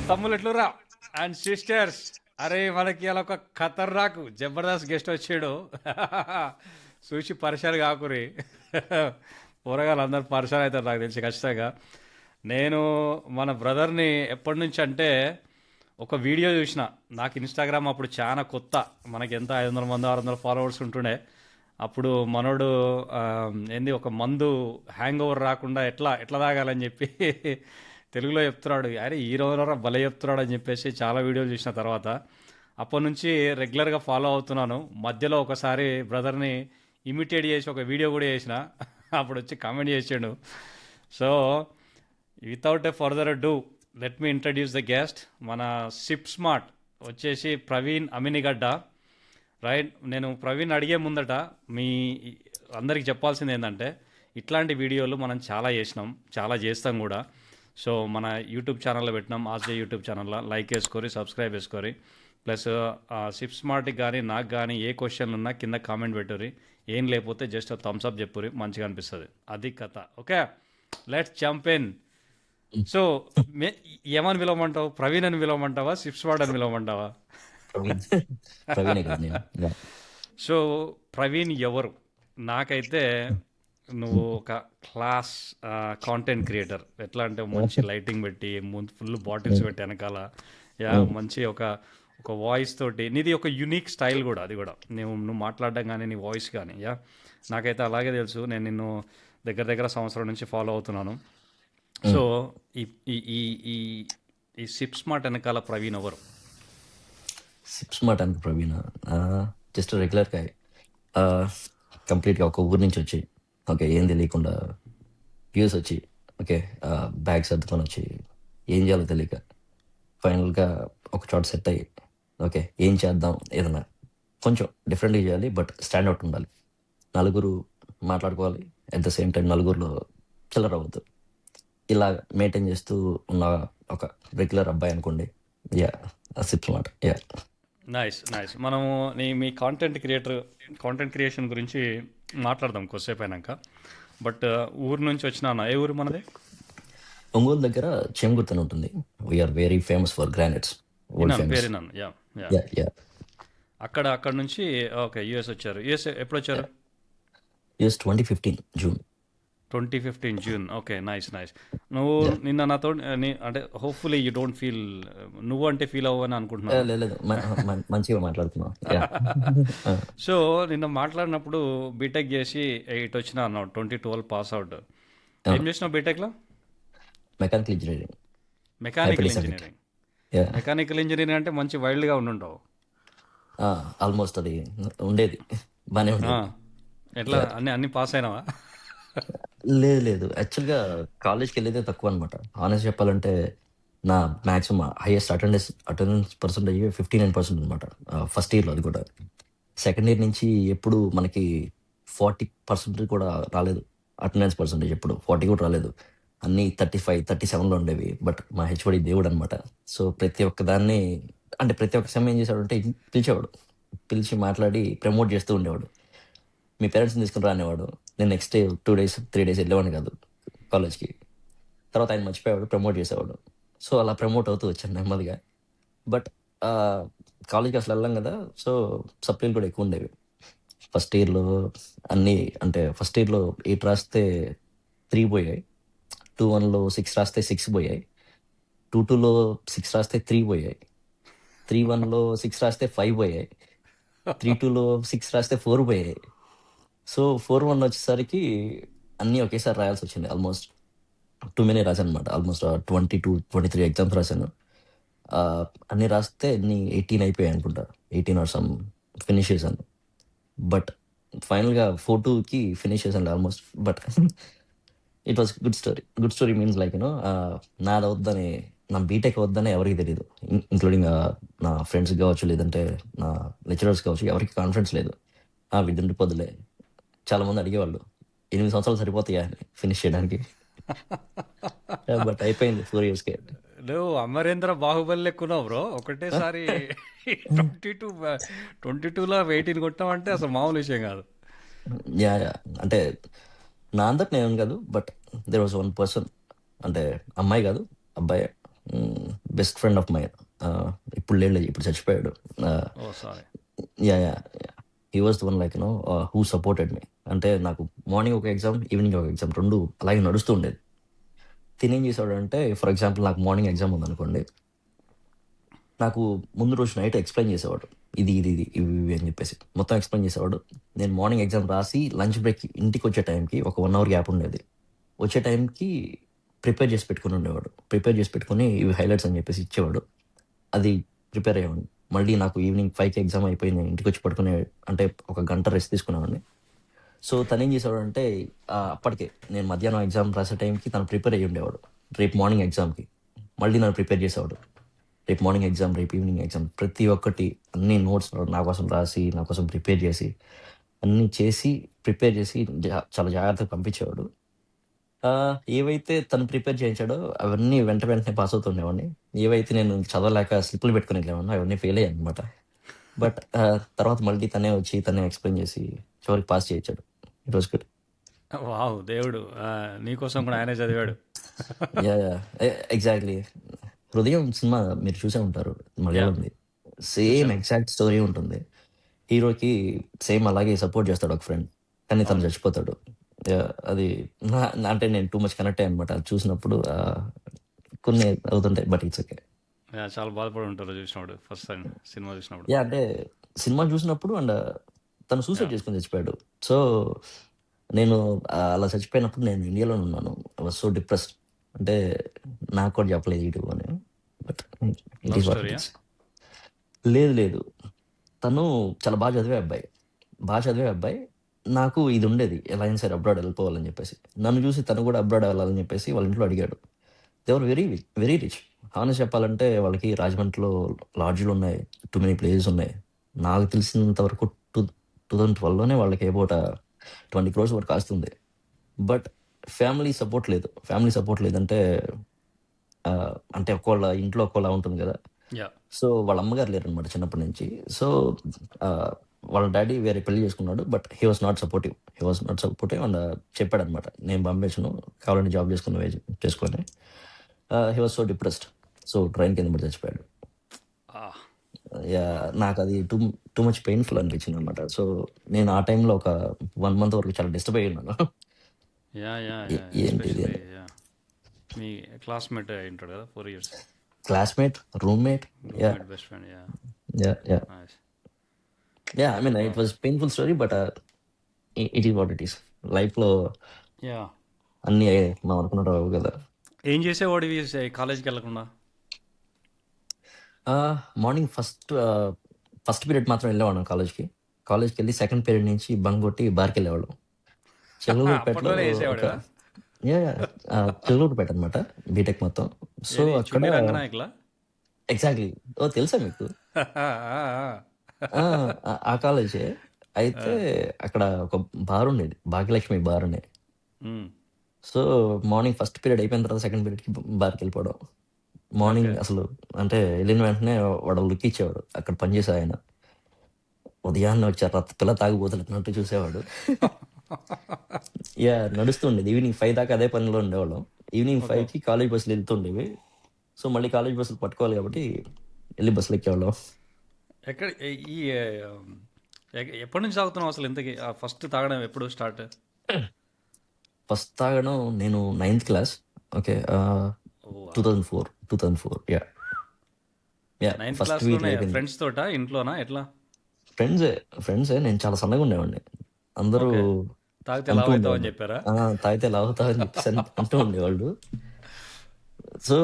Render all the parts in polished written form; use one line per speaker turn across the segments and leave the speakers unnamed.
తమ్ముళ్ళు ఎట్లురా and sisters. అరే మనకి అలా ఒక ఖతర్నాక్ జబర్దస్త్ గెస్ట్ వచ్చాడు. చూసి పరిచయాలు కాకురి. పోరగాళ్ళు అందరు పరిచయాలు అవుతారు నాకు తెలిసి ఖచ్చితంగా. నేను మన బ్రదర్ని ఎప్పటి నుంచి అంటే ఒక వీడియో చూసిన. నాకు ఇన్స్టాగ్రామ్ అప్పుడు చాలా కొత్త. మనకి ఎంత 500 మంది 600 ఫాలోవర్స్ ఉంటుండే. అప్పుడు మనోడు ఆ, ఏంది ఒక మందు హ్యాంగ్ ఓవర్ రాకుండా ఎట్లా ఎట్లా తాగాలని చెప్పి తెలుగులో చెప్తున్నాడు. అరే హీరోరా భలే చెప్తున్నాడు అని చెప్పేసి చాలా వీడియోలు చూసిన తర్వాత అప్పటి నుంచి రెగ్యులర్గా ఫాలో అవుతున్నాను. మధ్యలో ఒకసారి బ్రదర్ని ఇమిటేట్ చేసి ఒక వీడియో కూడా చేసిన. అప్పుడు వచ్చి కామెంట్ చేసాడు. So without a further do let me introduce the guest. మన సిప్ స్మార్ట్ వచ్చేసి ప్రవీణ్ అమినిగడ్డ. రైట్. నేను ప్రవీణ్ అడిగే ముందట మీ అందరికి చెప్పాల్సింది ఏంటంటే ఇట్లాంటి వీడియోలు మనం చాలా చేసినాం, చాలా చేస్తాం కూడా. సో మన యూట్యూబ్ ఛానల్లో పెట్టినాం, ఆర్జే యూట్యూబ్ ఛానల్లో లైక్ వేసుకొని సబ్స్క్రైబ్ వేసుకొని. ప్లస్ సిప్ స్మార్ట్కి కానీ నాకు కానీ ఏ క్వశ్చన్లు ఉన్నా కింద కామెంట్ పెట్టుర్రి. ఏం లేకపోతే జస్ట్ థమ్స్ అప్ చెప్పుర్రి, మంచిగా అనిపిస్తుంది. అది కథ. Okay, let's jump in. So ఏమని పిలవమంటావు? ప్రవీణ్ అని పిలవమంటావా, సిప్ స్మార్ట్ అని పిలవమంటావా?
ప్రవీణ్ ప్రవీణే కదా నేను.
సో ప్రవీణ్ ఎవరు? నాకైతే నువ్వు ఒక క్లాస్ కాంటెంట్ క్రియేటర్. ఎట్లా అంటే మంచి లైటింగ్ పెట్టి ముందు ఫుల్ బాటిల్స్ పెట్టి వెనకాల మంచి ఒక ఒక వాయిస్ తోటి. నీది ఒక యునిక్ స్టైల్ కూడా. అది కూడా నువ్వు మాట్లాడడం కానీ నీ వాయిస్ కానీ నాకైతే అలాగే తెలుసు. నేను నిన్ను దగ్గర దగ్గర సంవత్సరం నుంచి ఫాలో అవుతున్నాను. సో ఈ ఈ ఈ ఈ ఈ సిప్ స్మార్ట్ వెనకాల ప్రవీణ్ ఎవరు?
సిప్ స్మార్ట్ అంటే ప్రవీణ జస్ట్ రెగ్యులర్ గా కంప్లీట్గా ఒక ఊరు నుంచి వచ్చి, ఓకే, ఏం తెలియకుండా యూస్ వచ్చి, ఓకే, బ్యాగ్ సర్దుకొని వచ్చి ఏం చేయాలో తెలియక ఫైనల్గా ఒక చోట సెట్ అయ్యి, ఓకే, ఏం చేద్దాం, ఏదైనా కొంచెం డిఫరెంట్గా చేయాలి, బట్ స్టాండ్అవుట్ ఉండాలి, నలుగురు మాట్లాడుకోవాలి, అట్ ద సేమ్ టైం నలుగురిలో చిల్లర అవ్వద్దు, ఇలా మెయింటైన్ చేస్తూ ఉన్న ఒక రెగ్యులర్ అబ్బాయి అనుకోండి. Yeah, SIP smart. Yeah.
Nice nice. మనము మీ కాంటెంట్ క్రియేషన్ గురించి మాట్లాడదాం కొద్దిసేపు అయినాక. బట్ ఊరు నుంచి వచ్చినా. ఏ ఊరు మనది?
ఒంగోలు దగ్గర చేమగుర్తు అని ఉంటుంది. We are very famous for granites.
విన్నాను, పేరు విన్నాను. Yeah yeah.
Yeah yeah.
అక్కడ నుంచి ఓకే యుఎస్ వచ్చారు. యుఎస్ ఎప్పుడు వచ్చారు?
US 2015 June.
2015 June. Okay, nice nice. నువ్వు నిన్న నాతో అంటే హోప్ఫుల్లీ యూ డోంట్ ఫీల్, నువ్వు అంటే ఫీల్ అవ్వని అనుకుంటున్నాను.
లేదు, మంచిగా మాట్లాడుతున్నాం. యా.
సో నిన్న మాట్లాడినప్పుడు బీటెక్ చేసి ఇటు వచ్చినా అన్నావు. 2012 పాస్ అవుట్. ఏం చేసినావు బీటెక్లో?
Mechanical engineering.
Mechanical
Hydraulic
engineering.
Yeah.
Mechanical engineering అంటే మంచి వైల్డ్గా ఉండుంటావు.
ఆల్మోస్ట్ అది ఉండేది, బాగానే
ఆ,
ఉండేది.
ఎట్లా అన్ని పాస్ అయినావా?
లేదు, యాక్చువల్గా కాలేజ్కి వెళ్ళేదే తక్కువ అనమాట. ఆనెస్ట్ చెప్పాలంటే నా మ్యాక్సిమం హైయెస్ట్ అటెండెన్స్ పర్సెంటేజ్ 59% అనమాట ఫస్ట్ ఇయర్లో. అది కూడా సెకండ్ ఇయర్ నుంచి ఎప్పుడు మనకి 40% కూడా రాలేదు అటెండెన్స్ పర్సెంటేజ్. ఎప్పుడు 40 కూడా రాలేదు. అన్నీ 35, 37లో ఉండేవి. బట్ మా హెచ్ఓడి దేవుడు అనమాట. సో ప్రతి ఒక్క దాన్ని, అంటే ప్రతి ఒక్క సమయం ఏం చేశాడంటే పిలిచేవాడు, పిలిచి మాట్లాడి ప్రమోట్ చేస్తూ ఉండేవాడు. మీ పేరెంట్స్ని తీసుకుని రానేవాడు. నేను నెక్స్ట్ డే 2 days 3 days వెళ్ళేవాడిని కాదు కాలేజ్కి. తర్వాత ఆయన మర్చిపోయేవాడు, ప్రమోట్ చేసేవాడు. సో అలా ప్రమోట్ అవుతూ వచ్చాను నెమ్మదిగా. బట్ కాలేజ్కి అసలు వెళ్ళాం కదా, సో సప్లీలు కూడా ఎక్కువ ఉండేవి ఫస్ట్ ఇయర్లో. అన్నీ అంటే ఫస్ట్ ఇయర్లో 8 రాస్తే 3 పోయాయి, 2-1లో 6 రాస్తే 6 పోయాయి, 2-2లో 6 రాస్తే 3 పోయాయి, 3-1లో 6 రాస్తే 5 పోయాయి, 3-2లో 6 రాస్తే 4 పోయాయి. సో 4-1 వచ్చేసరికి అన్నీ ఒకేసారి రాయాల్సి వచ్చింది. ఆల్మోస్ట్ 2 many రాశాను అనమాట. ఆల్మోస్ట్ 22-23 ఎగ్జామ్స్ రాశాను. అన్నీ రాస్తే అన్ని 18 అయిపోయాయి అనుకుంటా. 18 ఆర్ సమ్ ఫినిష్ చేశాను. బట్ ఫైనల్గా 4-2కి ఫినిష్ చేశాను almost. But it was good story means like you know, నాది వద్దని, నా బీటెక్ వద్దని ఎవరికి తెలియదు, ఇంక్లూడింగ్ నా ఫ్రెండ్స్కి కావచ్చు, లేదంటే నా లెక్చరర్స్ కావచ్చు, ఎవరికి కాన్ఫిడెన్స్ లేదు. విధి ఉండిపోదులే. చాలా మంది అడిగేవాళ్ళు 8 సంవత్సరాలు సరిపోతాయా ఫినిష్ చేయడానికి. బట్ అయిపోయింది 4 yearsకే.
నువ్వు అమరేంద్ర బాహుబలి లెక్కున్నావు బ్రో. ఒకటేసారి 22లో 18 కొట్టామంటే అసలు మామూలు విషయం కాదు.
యా, అంటే నా అందరికి నేను కాదు, బట్ దేర్ వాజ్ 1 person, అంటే అమ్మాయి కాదు అబ్బాయి, బెస్ట్ ఫ్రెండ్ ఆఫ్ మైన్. ఇప్పుడు లేడు, ఇప్పుడు చచ్చిపోయాడు.
Oh sorry.
Yeah yeah he was the one like who supported me. అంటే నాకు మార్నింగ్ ఒక ఎగ్జామ్, ఈవినింగ్ ఒక ఎగ్జామ్, రెండు అలాగే నడుస్తూ ఉండేది. తినేం చేసాడు అంటే, ఫర్ ఎగ్జాంపుల్ నాకు మార్నింగ్ ఎగ్జామ్ ఉందనుకోండి, నాకు ముందు రోజు నైట్ ఎక్స్ప్లెయిన్ చేసేవాడు. ఇవి ఇవి అని చెప్పేసి మొత్తం ఎక్స్ప్లెయిన్ చేసేవాడు. నేను మార్నింగ్ ఎగ్జామ్ రాసి లంచ్ బ్రేక్ ఇంటికి వచ్చే టైంకి ఒక 1 అవర్ గ్యాప్ ఉండేది. వచ్చే టైంకి ప్రిపేర్ చేసి పెట్టుకుని ఉండేవాడు. ప్రిపేర్ చేసి పెట్టుకుని ఇవి హైలైట్స్ అని చెప్పేసి ఇచ్చేవాడు. అది ప్రిపేర్ అయ్యేవాడిని. మళ్ళీ నాకు ఈవినింగ్ 5కి ఎగ్జామ్ అయిపోయి నేను ఇంటికి వచ్చి పడుకునే, అంటే ఒక గంట రెస్ట్ తీసుకునేవాడిని. సో తనేం చేసేవాడు అంటే, అప్పటికే నేను మధ్యాహ్నం ఎగ్జామ్ రాసే టైంకి తను ప్రిపేర్ అయ్యి ఉండేవాడు రేపు మార్నింగ్ ఎగ్జామ్కి. మళ్ళీ నన్ను ప్రిపేర్ చేసేవాడు. రేపు మార్నింగ్ ఎగ్జామ్, రేపు ఈవినింగ్ ఎగ్జామ్, ప్రతి ఒక్కటి అన్ని నోట్స్ నా కోసం రాసి, నా కోసం ప్రిపేర్ చేసి, అన్నీ చేసి ప్రిపేర్ చేసి చాలా జాగ్రత్తగా పంపించేవాడు. ఏవైతే తను ప్రిపేర్ చేయించాడో అవన్నీ వెంటనే పాస్ అవుతుండేవాడిని. ఏవైతే నేను చదవలేక స్లిప్లు పెట్టుకుని వెళ్ళేవాడినో అవన్నీ ఫెయిల్ అయ్యాను అనమాట. బట్ తర్వాత మళ్ళీ తనే వచ్చి తనే ఎక్స్ప్లెయిన్ చేసి చివరికి పాస్ చేయించాడు. It was good.
వావ్! దేవుడు నీకోసం కూడా ఆయనే చదివాడు.
Yeah yeah exactly. హృదయం సినిమా మీరు చూసే ఉంటారు,
యాహ్!
మలయాళంది. సేమ్
చూసాను.
ఎగ్జాక్ట్ స్టోరీ ఉంటుంది. హీరోకి సేమ్ అలాగే సపోర్ట్ చేస్తాడు ఒక ఫ్రెండ్, కానీ తను
అవును.
చచ్చిపోతాడు. అది అంటే నేను టూ మచ్ కనెక్ట్ అయ్యాను అనమాట అది చూసినప్పుడు. కొన్ని అవుతుంటాయి, బట్ ఇట్స్ ఓకే.
యాహ్! చాలా బాధపడి ఉంటారు చూసినప్పుడు, ఫస్ట్ టైం సినిమా చూసినప్పుడు.
యా అంటే సినిమా చూసినప్పుడు అండ్ తను సూసైడ్
యాహ్!
చేసుకొని చచ్చిపోయాడు. సో నేను అలా చచ్చిపోయినప్పుడు నేను ఇండియాలో ఉన్నాను. I was so depressed. అంటే నాకు కూడా చెప్పలేదు ఇటు అని. But it
love
is what it
స్టోరీయా?
ఈస్. లేదు లేదు, తను చాలా బాగా చదివే అబ్బాయి. బాగా చదివే అబ్బాయి. నాకు ఇది ఉండేది, ఎలా అయినా సరే అబ్రాడ్ వెళ్ళిపోవాలని చెప్పేసి. నన్ను చూసి తను కూడా అబ్రాడ్ వెళ్ళాలని చెప్పేసి వాళ్ళ ఇంట్లో అడిగాడు. దేవర్ వెరీ వెరీ రిచ్. హానెస్ట్ చెప్పాలంటే వాళ్ళకి రాజమండ్రిలో లాడ్జ్లు ఉన్నాయి, టూ మెనీ ప్లేసెస్ ఉన్నాయి. నాకు తెలిసినంత వరకు 2012లోనే వాళ్ళకి అబౌట్ 20 crores వరకు ఆస్తుంది. బట్ ఫ్యామిలీ సపోర్ట్ లేదు. ఫ్యామిలీ సపోర్ట్ లేదంటే అంటే ఒక్కోళ్ళ ఇంట్లో ఒక్కోలా ఉంటుంది కదా.
యాహ్!
సో వాళ్ళ అమ్మగారు లేరనమాట చిన్నప్పటి నుంచి. సో వాళ్ళ డాడీ వేరే పెళ్లి చేసుకున్నాడు. But he was not supportive and చెప్పాడనమాట, నేను పంపించను, కావాలంటే జాబ్ చేసుకొని. He was so depressed. So train కింద పడి చచ్చిపోయాడు.
ఆహ్!
నాకు అది టూ మచ్ పెయిన్ఫుల్ అనిపించింది అనమాట. సో నేను ఆ టైంలో ఒక 1 month వరకు చాలా డిస్టర్బ్ అయ్యి ఉన్నాను.
యాహ్! యాహ్! యాహ్!
ఏంటి ఇది
ఎస్పెషల్లీ
అని.
యాహ్! మీ క్లాస్‌మేట్ అయి ఉంటాడు కదా! 4 years.
Classmate, roommate. Yeah
roommate, best friend. Yeah!
Yeah yeah
nice.
Yeah I mean it
wow!
Was painful story. But it is what it is. లైఫ్లో
yeah!
అన్నీ మనం అనుకున్నట్టు అవ్వవు కదా.
ఏం చేసేవాడివి కాలేజ్‌కి వెళ్ళకుండా?
మార్నింగ్ ఫస్ట్ పీరియడ్ మాత్రం వెళ్ళేవాళ్ళం కాలేజ్కి. కాలేజ్కి వెళ్ళి సెకండ్ పీరియడ్ నుంచి బంక్ కొట్టి బార్కి వెళ్ళేవాళ్ళం. చెగలూరుపేటలో
అప్పట్లోనే
ఒక
చేసేవాడివా?
చెగలూరుపేట అనమాట బీటెక్ మొత్తం. సో
ఏది
అక్కడ
చున్నీ రంగనాయకులా?
ఎగ్జాక్ట్లీ. ఓ తెలుసా మీకు?
ఆ! ఆ!
ఆ కాలేజే.
ఆ!
అయితే అక్కడ ఒక బార్ ఉండేది, భాగ్యలక్ష్మి బార్ అని.
హ్మ్.
సో మార్నింగ్ ఫస్ట్ పీరియడ్ అయిపోయిన తర్వాత సెకండ్ పీరియడ్కి బార్కి వెళ్ళిపోవడం.
ఓకే.
మార్నింగ్ అసలు అంటే వెళ్ళిన వెంటనే వాడు లుక్ ఇచ్చేవాడు, అక్కడ పనిచేసే ఆయన. ఉదయాన్నే వచ్చారు రత్త పిల్ల తాగుబోతున్నట్టు చూసేవాడు. నడుస్తుండేది. ఈవినింగ్ 5 దాకా అదే పనిలో ఉండేవాళ్ళం. Evening
okay.
5కి కాలేజ్ బస్సులు వెళ్తుండేవి. సో మళ్ళీ కాలేజ్ బస్సులు పట్టుకోవాలి కాబట్టి వెళ్ళి బస్సులు ఎక్కేవాళ్ళం.
ఎక్కడ ఈ ఎప్పటి నుంచి తాగుతున్నావు అసలు ఇంతకీ? ఫస్ట్ తాగడం ఎప్పుడు స్టార్ట్?
ఫస్ట్ తాగడం నేను 9th class. Okay.
Oh wow!
2004 yeah yeah
9th
first week
క్లాస్‌లోనే
అయిపోయింది.
ఫ్రెండ్స్ తోటా? ఇంట్లోనా? ఎట్లా?
ఫ్రెండ్సే. నేను చాలా సన్నగా ఉండేవాడిని. అందరూ
ఓకే. తాగితే
అంటూ
లావైతావు అని
ఉండేవాళ్ళు,
చెప్పారా?
తాగితే లావుతావు అని చెప్పేసి అంటూ ఉండేవాళ్ళు. సో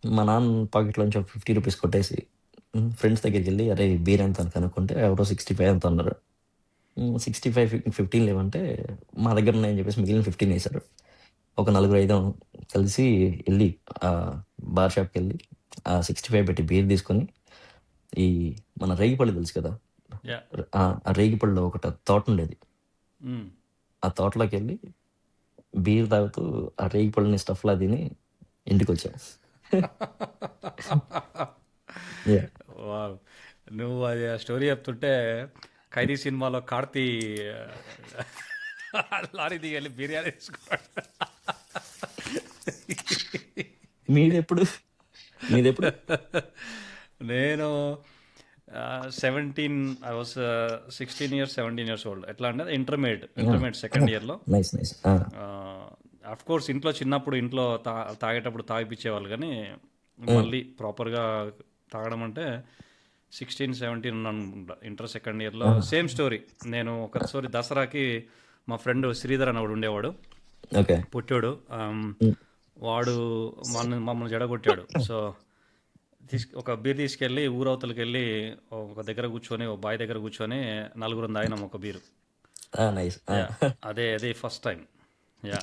మా నాన్న పాకెట్లోంచి ఒక 50 రూపీస్ కొట్టేసి ఫ్రెండ్స్ దగ్గరికి వెళ్ళి, అరే బీర్ ఎంత అని కనుక్కుంటే ఎవరో 65 ఎంత అన్నారు. 65 15 లేవంటే మా దగ్గర ఉన్నాయని చెప్పేసి మిగిలిన 15 వేశారు. ఒక 4-5 కలిసి వెళ్ళి బార్ షాప్కి వెళ్ళి 65 పెట్టి బీర్ తీసుకొని, ఈ మన రేగిపళ్ళు తెలుసు కదా,
యాహ్!
ఆ రేగిపళ్ళలో ఒకటి తోట ఉండేది.
హ్మ్.
ఆ తోటలోకి వెళ్ళి బీర్ తాగుతూ ఆ రేగిపళ్ళని స్టఫ్లా తిని ఇంటికి వచ్చాం. Yeah
wow! నువ్వు అది ఆ స్టోరీ చెప్తుంటే 'ఖైదీ' సినిమాలో కార్తీ లారీ దిగెళ్ళి బిర్యానీ తీసుకున్నాడు.
మీరెప్పుడు మీదెప్పుడు?
నేను 17 I was 16 years 17 years old. ఎట్లా అంటే ఇంటర్మీడియట్ సెకండ్ ఇయర్లో.
Nice nice.
అఫ్ కోర్స్ ఇంట్లో చిన్నప్పుడు ఇంట్లో తాగేటప్పుడు తాగిపించేవాళ్ళు, కానీ మళ్ళీ ప్రాపర్గా తాగడం అంటే 16-17 ఉన్నాను అనుకుంటా, ఇంటర్ సెకండ్ ఇయర్లో. Same story. నేను ఒకసారి దసరాకి మా ఫ్రెండ్ శ్రీధర్ అని ఒకడు ఉండేవాడు,
ఓకే.
పుట్టాడు. వాడు మమ్మల్ని జడగొట్టాడు. సో ఒక బీర్ తీసుకెళ్ళి ఊరవతలకి వెళ్ళి ఒక దగ్గర కూర్చొని, ఒక బాయ్ దగ్గర కూర్చొని నలుగురు తాగినాం ఒక బీరు.
నైస్.
అదే ఫస్ట్ టైం. యా,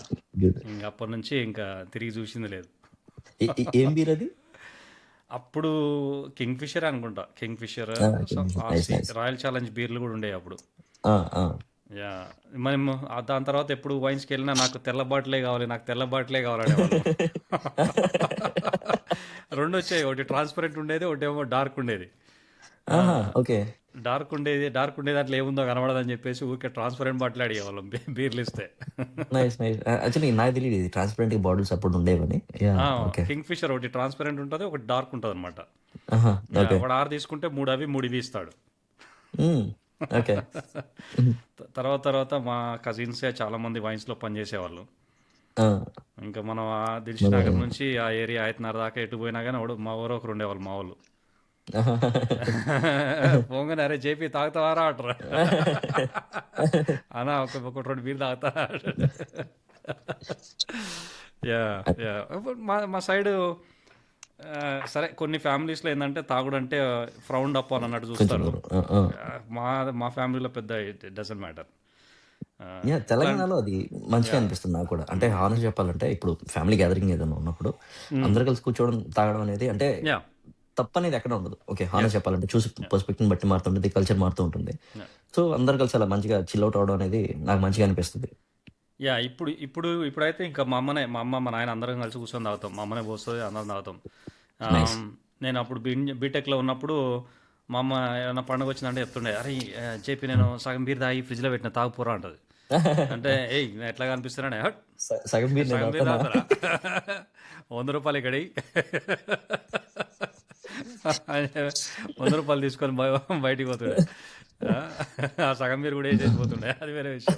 ఇంక అప్పటి నుంచి ఇంకా తిరిగి చూసింది లేదు.
ఏం బీర్ అది?
అప్పుడు కింగ్ ఫిషర్ అనుకుంటా, కింగ్ ఫిషర్, రాయల్ ఛాలెంజ్ బీర్లు కూడా ఉండేవి అప్పుడు. యా, మనం దాని తర్వాత ఎప్పుడు వైన్స్కి వెళ్ళినా నాకు తెల్ల బాటిలే కావాలి, నాకు తెల్ల బాటిలే కావాలనేవాళ్ళు. రెండు వచ్చాయి, ఒకటి ట్రాన్స్పరెంట్ ఉండేది, ఒకటి ఏమో డార్క్ ఉండేది.
ఓకే.
డార్క్ ఉండేది దాంట్లో ఏముందో కనబడదని చెప్పేసి ఊరికే ట్రాన్స్పరెంట్ బాటిల్ అడిగేవాళ్ళం బీర్లు ఇస్తే.
Nice nice. యాక్చువల్లీ నాకు తెలియదు ఇది ట్రాన్స్పరెంట్ బాటిల్స్ అప్పుడు ఉండేవని.
కింగ్ ఫిషర్ ఒకటి ట్రాన్స్పరెంట్ ఉంటుంది, ఒకటి డార్క్ ఉంటుంది అనమాట. వాడు 6 తీసుకుంటే 3 అవి 3 ఇవి ఇస్తాడు.
ఓకే.
తర్వాత మా కజిన్సే చాలా మంది వైన్స్ లో పనిచేసేవాళ్ళు. ఇంకా మనం ఆ దిల్షుక్ నుంచి ఆ ఏరియా ఆయతనగర్ దాకా ఎటు పోయినా కానీ మా ఊరు ఒకరు ఉండేవాళ్ళు, మా వాళ్ళు. పోగానే అరే జేపీ తాగుతావారా అంటారు. అన్నా ఒక 2 బీర్ తాగుతా. Yeah yeah. మా సైడ్ సరే కొన్ని ఫ్యామిలీస్లో ఏంటంటే తాగుడు అంటే ఫ్రౌండ్ అప్ అని అన్నట్టు చూస్తారు. మా ఫ్యామిలీలో పెద్ద ఇట్ డజంట్ మ్యాటర్.
తెలంగాణలో అది మంచిగా అనిపిస్తుంది నాకు కూడా. అంటే హానెస్ట్ చెప్పాలంటే ఇప్పుడు ఫ్యామిలీ గ్యాదరింగ్ ఏదైనా ఉన్నప్పుడు అందరు కలిసి కూర్చోవడం తాగడం అనేది అంటే తప్పనేది ఎక్కడ ఉండదు. ఓకే, హానెస్ట్ చెప్పాలంటే చూసి పర్స్పెక్టివ్ బట్టి మారుతుంటుంది, కల్చర్ మారుతూ ఉంటుంది. సో అందరు కలిసి అలా మంచిగా చిల్ అవుట్ అవడం అనేది నాకు మంచిగా అనిపిస్తుంది.
యా, ఇప్పుడైతే ఇంకా మా అమ్మ మా నాయన అందరం కలిసి కూర్చొని తాగుతాం. మా అమ్మనే పోస్తుంది, అందరం తాగుతాం. నేను అప్పుడు బీటెక్లో ఉన్నప్పుడు మా అమ్మ ఏమైనా పండుగ వచ్చిందంటే చెప్తుండే, అరే చెప్పి నేను సగం బీర్ తాగి ఫ్రిడ్జ్లో పెట్టిన తాగుపోరా అంటది. అంటే ఏయ్ ఎట్లా కనిపిస్తున్నానే,
సగం బీర్
తాగుతారా, 100 రూపాయలు ఇక్కడి 100 రూపాయలు తీసుకొని బయటికి పోతుండే. ఆ సగం బీర్ కూడా వేసేసిపోతుండే, అది వేరే విషయం.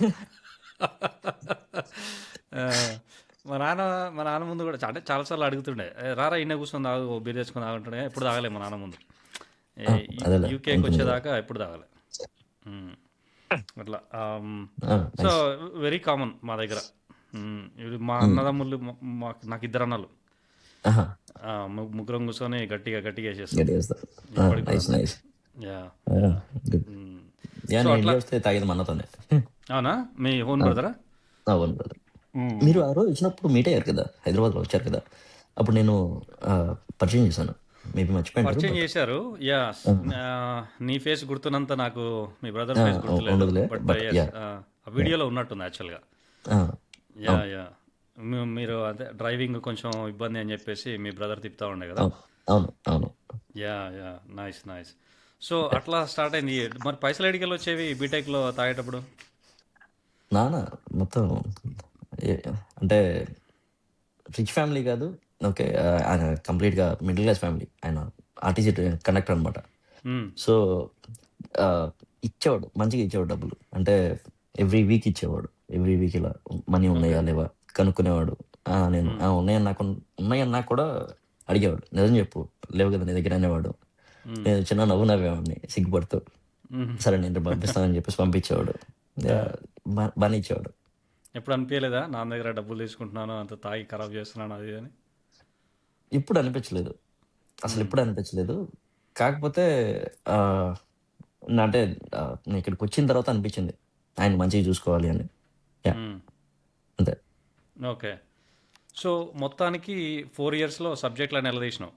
మా నాన్న ముందు కూడా అంటే చాలాసార్లు అడుగుతుండే, రారా ఇన్న కూర్చొని తాగు, బీర్ తెచ్చుకొని తాగుంటుండే. ఎప్పుడు తాగలే మా నాన్న ముందు. యూకేకి వచ్చేదాకా ఎప్పుడు తాగలే అట్లా. సో వెరీ కామన్ మా దగ్గర. మా అన్నదమ్ములు, నాకు 2 అన్నలు, ముగ్గురం కూర్చొని గట్టిగా వేసేస్తాం. అవునా, మీ ఓన్ బ్రదరా?
Own brother. మీరు ఆ రోజు వచ్చినప్పుడు మీట్ అయ్యారు కదా, హైదరాబాద్లో వచ్చారు కదా, అప్పుడు నేను పరిచయం చేశాను. మేబీ మర్చిపోయాను.
పరిచయం చేశారు. యా, నీ ఫేస్ గుర్తున్నంత నాకు మీ బ్రదర్ ఫేస్ గుర్తులేదు. బట్ ఆ వీడియోలో ఉన్నట్టుంది యాక్చువల్గా. Yeah yeah. మీరు అదే డ్రైవింగ్ కొంచెం ఇబ్బంది అని చెప్పేసి మీ బ్రదర్ తిప్పుతా ఉండే కదా.
అవును అవును.
Yeah yeah, nice nice. So అట్లా స్టార్ట్ అయింది. మరి పైసలు ఎడికెళ్ళి వచ్చేవి బీటెక్లో తాగేటప్పుడు?
నాన్న మొత్తం అంటే రిచ్ ఫ్యామిలీ కాదు, ఓకే, ఆయన కంప్లీట్గా మిడిల్ క్లాస్ ఫ్యామిలీ. ఆయన ఆర్టీసీ కండక్టర్ అనమాట. సో ఇచ్చేవాడు, మంచిగా ఇచ్చేవాడు డబ్బులు. అంటే ఎవ్రీ వీక్ ఇచ్చేవాడు. ఎవ్రీ వీక్ ఇలా మనీ ఉన్నాయా లేవా కనుక్కునేవాడు. నేను ఉన్నాయన్నా కూడా అడిగేవాడు, నిజం చెప్పు, లేవు కదా నీ దగ్గర అనేవాడు. నేను చిన్న నవ్వేవాడిని సిగ్గుపడుతూ. సరే నేను పంపిస్తానని చెప్పేసి పంపించేవాడు. బాగా ఇచ్చేవాడు.
ఎప్పుడు అనిపించలేదా నా దగ్గర డబ్బులు తీసుకుంటున్నాను, అంత తాగి ఖరాబ్ చేస్తున్నాను అది అని?
ఇప్పుడు అనిపించలేదు, అసలు ఎప్పుడు అనిపించలేదు. కాకపోతే అంటే నేను ఇక్కడికి వచ్చిన తర్వాత అనిపించింది ఆయన మంచిగా చూసుకోవాలి అని. అంతే.
ఓకే. సో మొత్తానికి 4 yearsలో సబ్జెక్టులను నిలదీసినావు.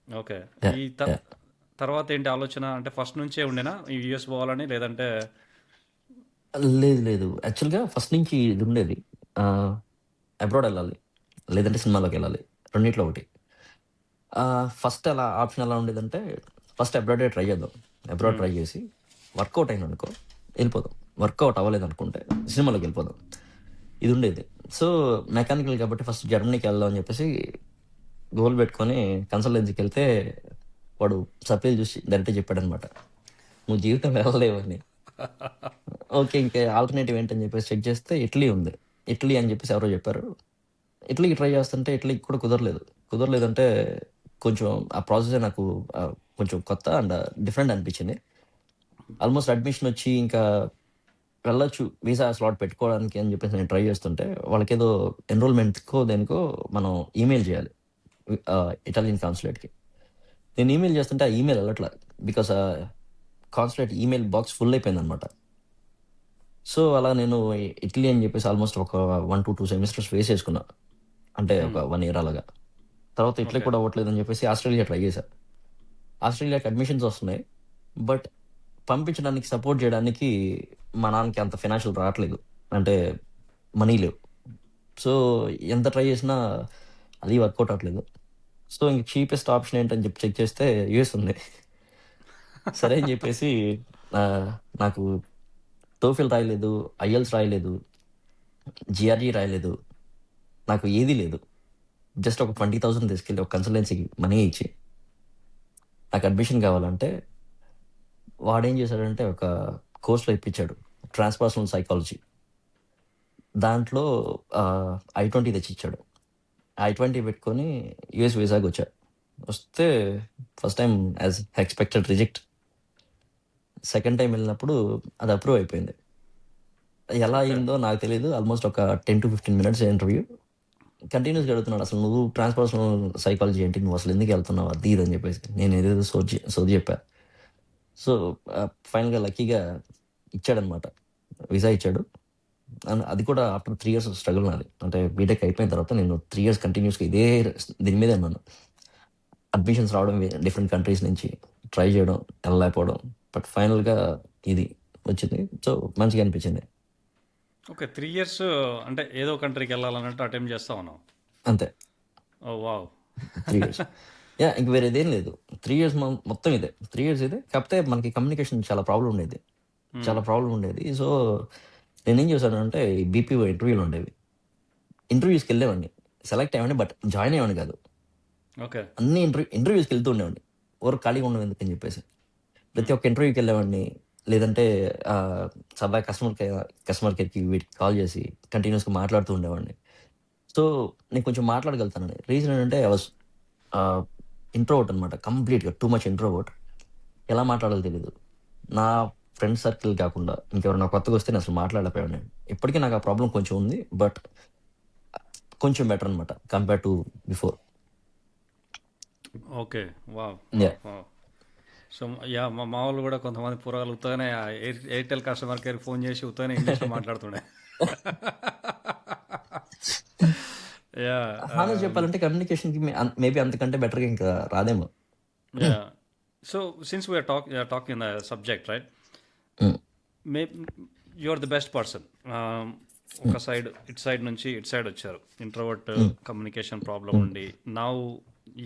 ఓకే. ఈ తర్వాత ఏంటి ఆలోచన? అంటే ఫస్ట్ నుంచే ఉండేనా ఈ యూఎస్ పోవాలని, లేదంటే?
లేదు, యాక్చువల్గా ఫస్ట్ నుంచి ఇది ఉండేది, అబ్రాడ్ వెళ్ళాలి లేదంటే సినిమాలోకి వెళ్ళాలి, రెండిట్లో ఒకటి. ఫస్ట్ అలా ఆప్షన్ ఎలా ఉండేదంటే, ఫస్ట్ అబ్రాడే ట్రై చేద్దాం, అబ్రాడ్ ట్రై చేసి వర్కౌట్ అయింది అనుకో వెళ్ళిపోదాం, వర్కౌట్ అవ్వలేదు అనుకుంటే సినిమాలోకి వెళ్ళిపోదాం, ఇది ఉండేది. సో మెకానికల్ కాబట్టి ఫస్ట్ జర్మనీకి వెళ్దాం అని చెప్పేసి గోల్ పెట్టుకొని కన్సల్టెన్సీకి వెళ్తే వాడు సప్లైలు చూసి డైరెక్ట్గా చెప్పాడనమాట, నువ్వు జీవితం వెళ్ళలేవు అని. ఓకే, ఇంకా ఆల్టర్నేటివ్ ఏంటని చెప్పేసి చెక్ చేస్తే ఇటలీ ఉంది. ఇటలీ అని చెప్పేసి ఎవరో చెప్పారు. ఇటలీకి ట్రై చేస్తుంటే ఇటలీకి కూడా కుదరలేదు. కుదరలేదంటే కొంచెం ఆ ప్రాసెసే నాకు కొంచెం కొత్త అండ్ డిఫరెంట్ అనిపించింది. ఆల్మోస్ట్ అడ్మిషన్ వచ్చి ఇంకా వెళ్ళొచ్చు వీసా స్లాట్ పెట్టుకోవడానికి అని చెప్పేసి నేను ట్రై చేస్తుంటే వాళ్ళకేదో ఎన్రోల్మెంట్కో దేనికో మనం ఈమెయిల్ చేయాలి ఇటాలియన్ కాన్సులేట్కి. నేను ఈమెయిల్ చేస్తుంటే ఆ ఈమెయిల్ వెళ్ళట్లా, because consulate email box full అయిపోయింది అనమాట. సో అలా నేను ఇటలీ అని చెప్పేసి ఆల్మోస్ట్ ఒక 1 to 2 సెమిస్టర్స్ వేస్ట్ చేసుకున్నా, అంటే ఒక 1 year అలాగా. తర్వాత ఇట్లీ
ఓకే.
కూడా అవ్వట్లేదు అని చెప్పేసి ఆస్ట్రేలియా ట్రై చేశా. ఆస్ట్రేలియాకి అడ్మిషన్స్ వస్తున్నాయి, బట్ పంపించడానికి సపోర్ట్ చేయడానికి మా నాన్నకి అంత ఫైనాన్షియల్ రావట్లేదు, అంటే మనీ లేవు. సో ఎంత ట్రై చేసినా అది వర్కౌట్ అవ్వట్లేదు. సో ఇంక చీపెస్ట్ ఆప్షన్ ఏంటని చెప్పి చెక్ చేస్తే యూఎస్ ఉంది. సరే అని చెప్పేసి ఆ, నాకు టోఫిల్ రాయలేదు, ఐఎల్స్ రాయలేదు, జిఆర్జీ రాయలేదు, నాకు ఏదీ లేదు. జస్ట్ ఒక 20,000 తీసుకెళ్ళి ఒక కన్సల్టెన్సీకి మనీ ఇచ్చి నాకు అడ్మిషన్ కావాలంటే వాడేం చేశాడంటే ఒక కోర్సులో ఇప్పించాడు, ట్రాన్స్పర్సనల్ సైకాలజీ. దాంట్లో I-20 తెచ్చిచ్చాడు. I-20 పెట్టుకొని యూఎస్ వీసాకి వచ్చా. వస్తే first time as expected reject. Second time వెళ్ళినప్పుడు అది అప్రూవ్ అయిపోయింది. ఎలా
ఓకే.
అయిందో నాకు తెలియదు. ఆల్మోస్ట్ ఒక 10 to 15 minutes ఇంటర్వ్యూ. కంటిన్యూస్గా అడుగుతున్నాడు, అసలు నువ్వు ట్రాన్స్పర్సనల్ సైకాలజీ ఏంటి, నువ్వు అసలు ఎందుకు వెళ్తున్నావు, అది ఇది అని చెప్పేసి. నేను ఏదేదో సోది చెప్పా. సో ఫైనల్గా లక్కీగా ఇచ్చాడనమాట, వీసా ఇచ్చాడు. అండ్ అది కూడా ఆఫ్టర్ 3 years స్ట్రగుల్ నాది. అంటే బీటెక్ అయిపోయిన తర్వాత నేను 3 years కంటిన్యూస్గా ఇదే దీని మీదే ఉన్నాను. అడ్మిషన్స్ రావడం డిఫరెంట్ కంట్రీస్ నుంచి ట్రై చేయడం, వెళ్ళలేకపోవడం, బట్ ఫైనల్గా ఇది వచ్చింది. సో మంచిగా అనిపించింది.
ఓకే. 3 years అంటే ఏదో కంట్రీకి వెళ్ళాలన్నట్టు అటెంప్ట్ చేస్తా ఉన్నావు.
అంతే,
ఓ వావ్!
3 years. యా, ఇంక వేరేదేం లేదు. 3 years మొత్తం ఇదే. 3 years ఇదే. కాకపోతే మనకి కమ్యూనికేషన్ చాలా ప్రాబ్లం ఉండేది, చాలా ప్రాబ్లం ఉండేది. సో నేనేం చేశానంటే బీపీఓ ఇంటర్వ్యూలు ఉండేవి. ఇంటర్వ్యూస్కి వెళ్ళేవాడిని, సెలెక్ట్ అయ్యేవాడిని, బట్ జాయిన్ అయ్యేవాడిని కాదు.
ఓకే.
అన్ని ఇంటర్వ్యూస్కి వెళ్తూ ఉండేవాడిని, ఎవరు ఖాళీగా ఉండవు ఎందుకని చెప్పేసి. ప్రతి ఒక్క ఇంటర్వ్యూకి వెళ్ళేవాడిని. లేదంటే సరదా కస్టమర్ కేర్కి వీటికి కాల్ చేసి కంటిన్యూస్గా మాట్లాడుతూ ఉండేవాడిని. సో నేను కొంచెం మాట్లాడగలుగుతానండి. రీజన్ ఏంటంటే ఐ వాస్ ఇంట్రోవర్ట్ అనమాట, కంప్లీట్గా టూ మచ్ ఇంట్రోవర్ట్. ఎలా మాట్లాడాలో తెలియదు. నా ఫ్రెండ్ సర్కిల్ కాకుండా ఇంకెవరైనా కొత్తగా వస్తే నేను అసలు మాట్లాడలేకపోయాను. ఇప్పటికీ నాకు ఆ ప్రాబ్లం కొంచెం ఉంది, బట్ కొంచెం బెటర్ అనమాట compare to before.
Okay. Wow!
Yeah,
wow! So yeah మా వాళ్ళు కూడా కొంతమంది పూర్వలు ఉత్తగానే ఎయిర్టెల్ కస్టమర్ కేర్కి ఫోన్ చేసి ఉత్తగానే ఇంగ్లీష్లో మాట్లాడుతుండే. యా.
హానెస్ట్ చెప్పాలంటే కమ్యూనికేషన్కి మేబీ అంతకంటే బెటర్గా ఇంకా రాదేమో.
Yeah. So since we are talking the subject right,
Mm,
may you are the best person. ఒక సైడ్ నుంచి ఇటు సైడ్ వచ్చారు, ఇంట్రోవర్ట్ కమ్యూనికేషన్ ప్రాబ్లం ఉండి now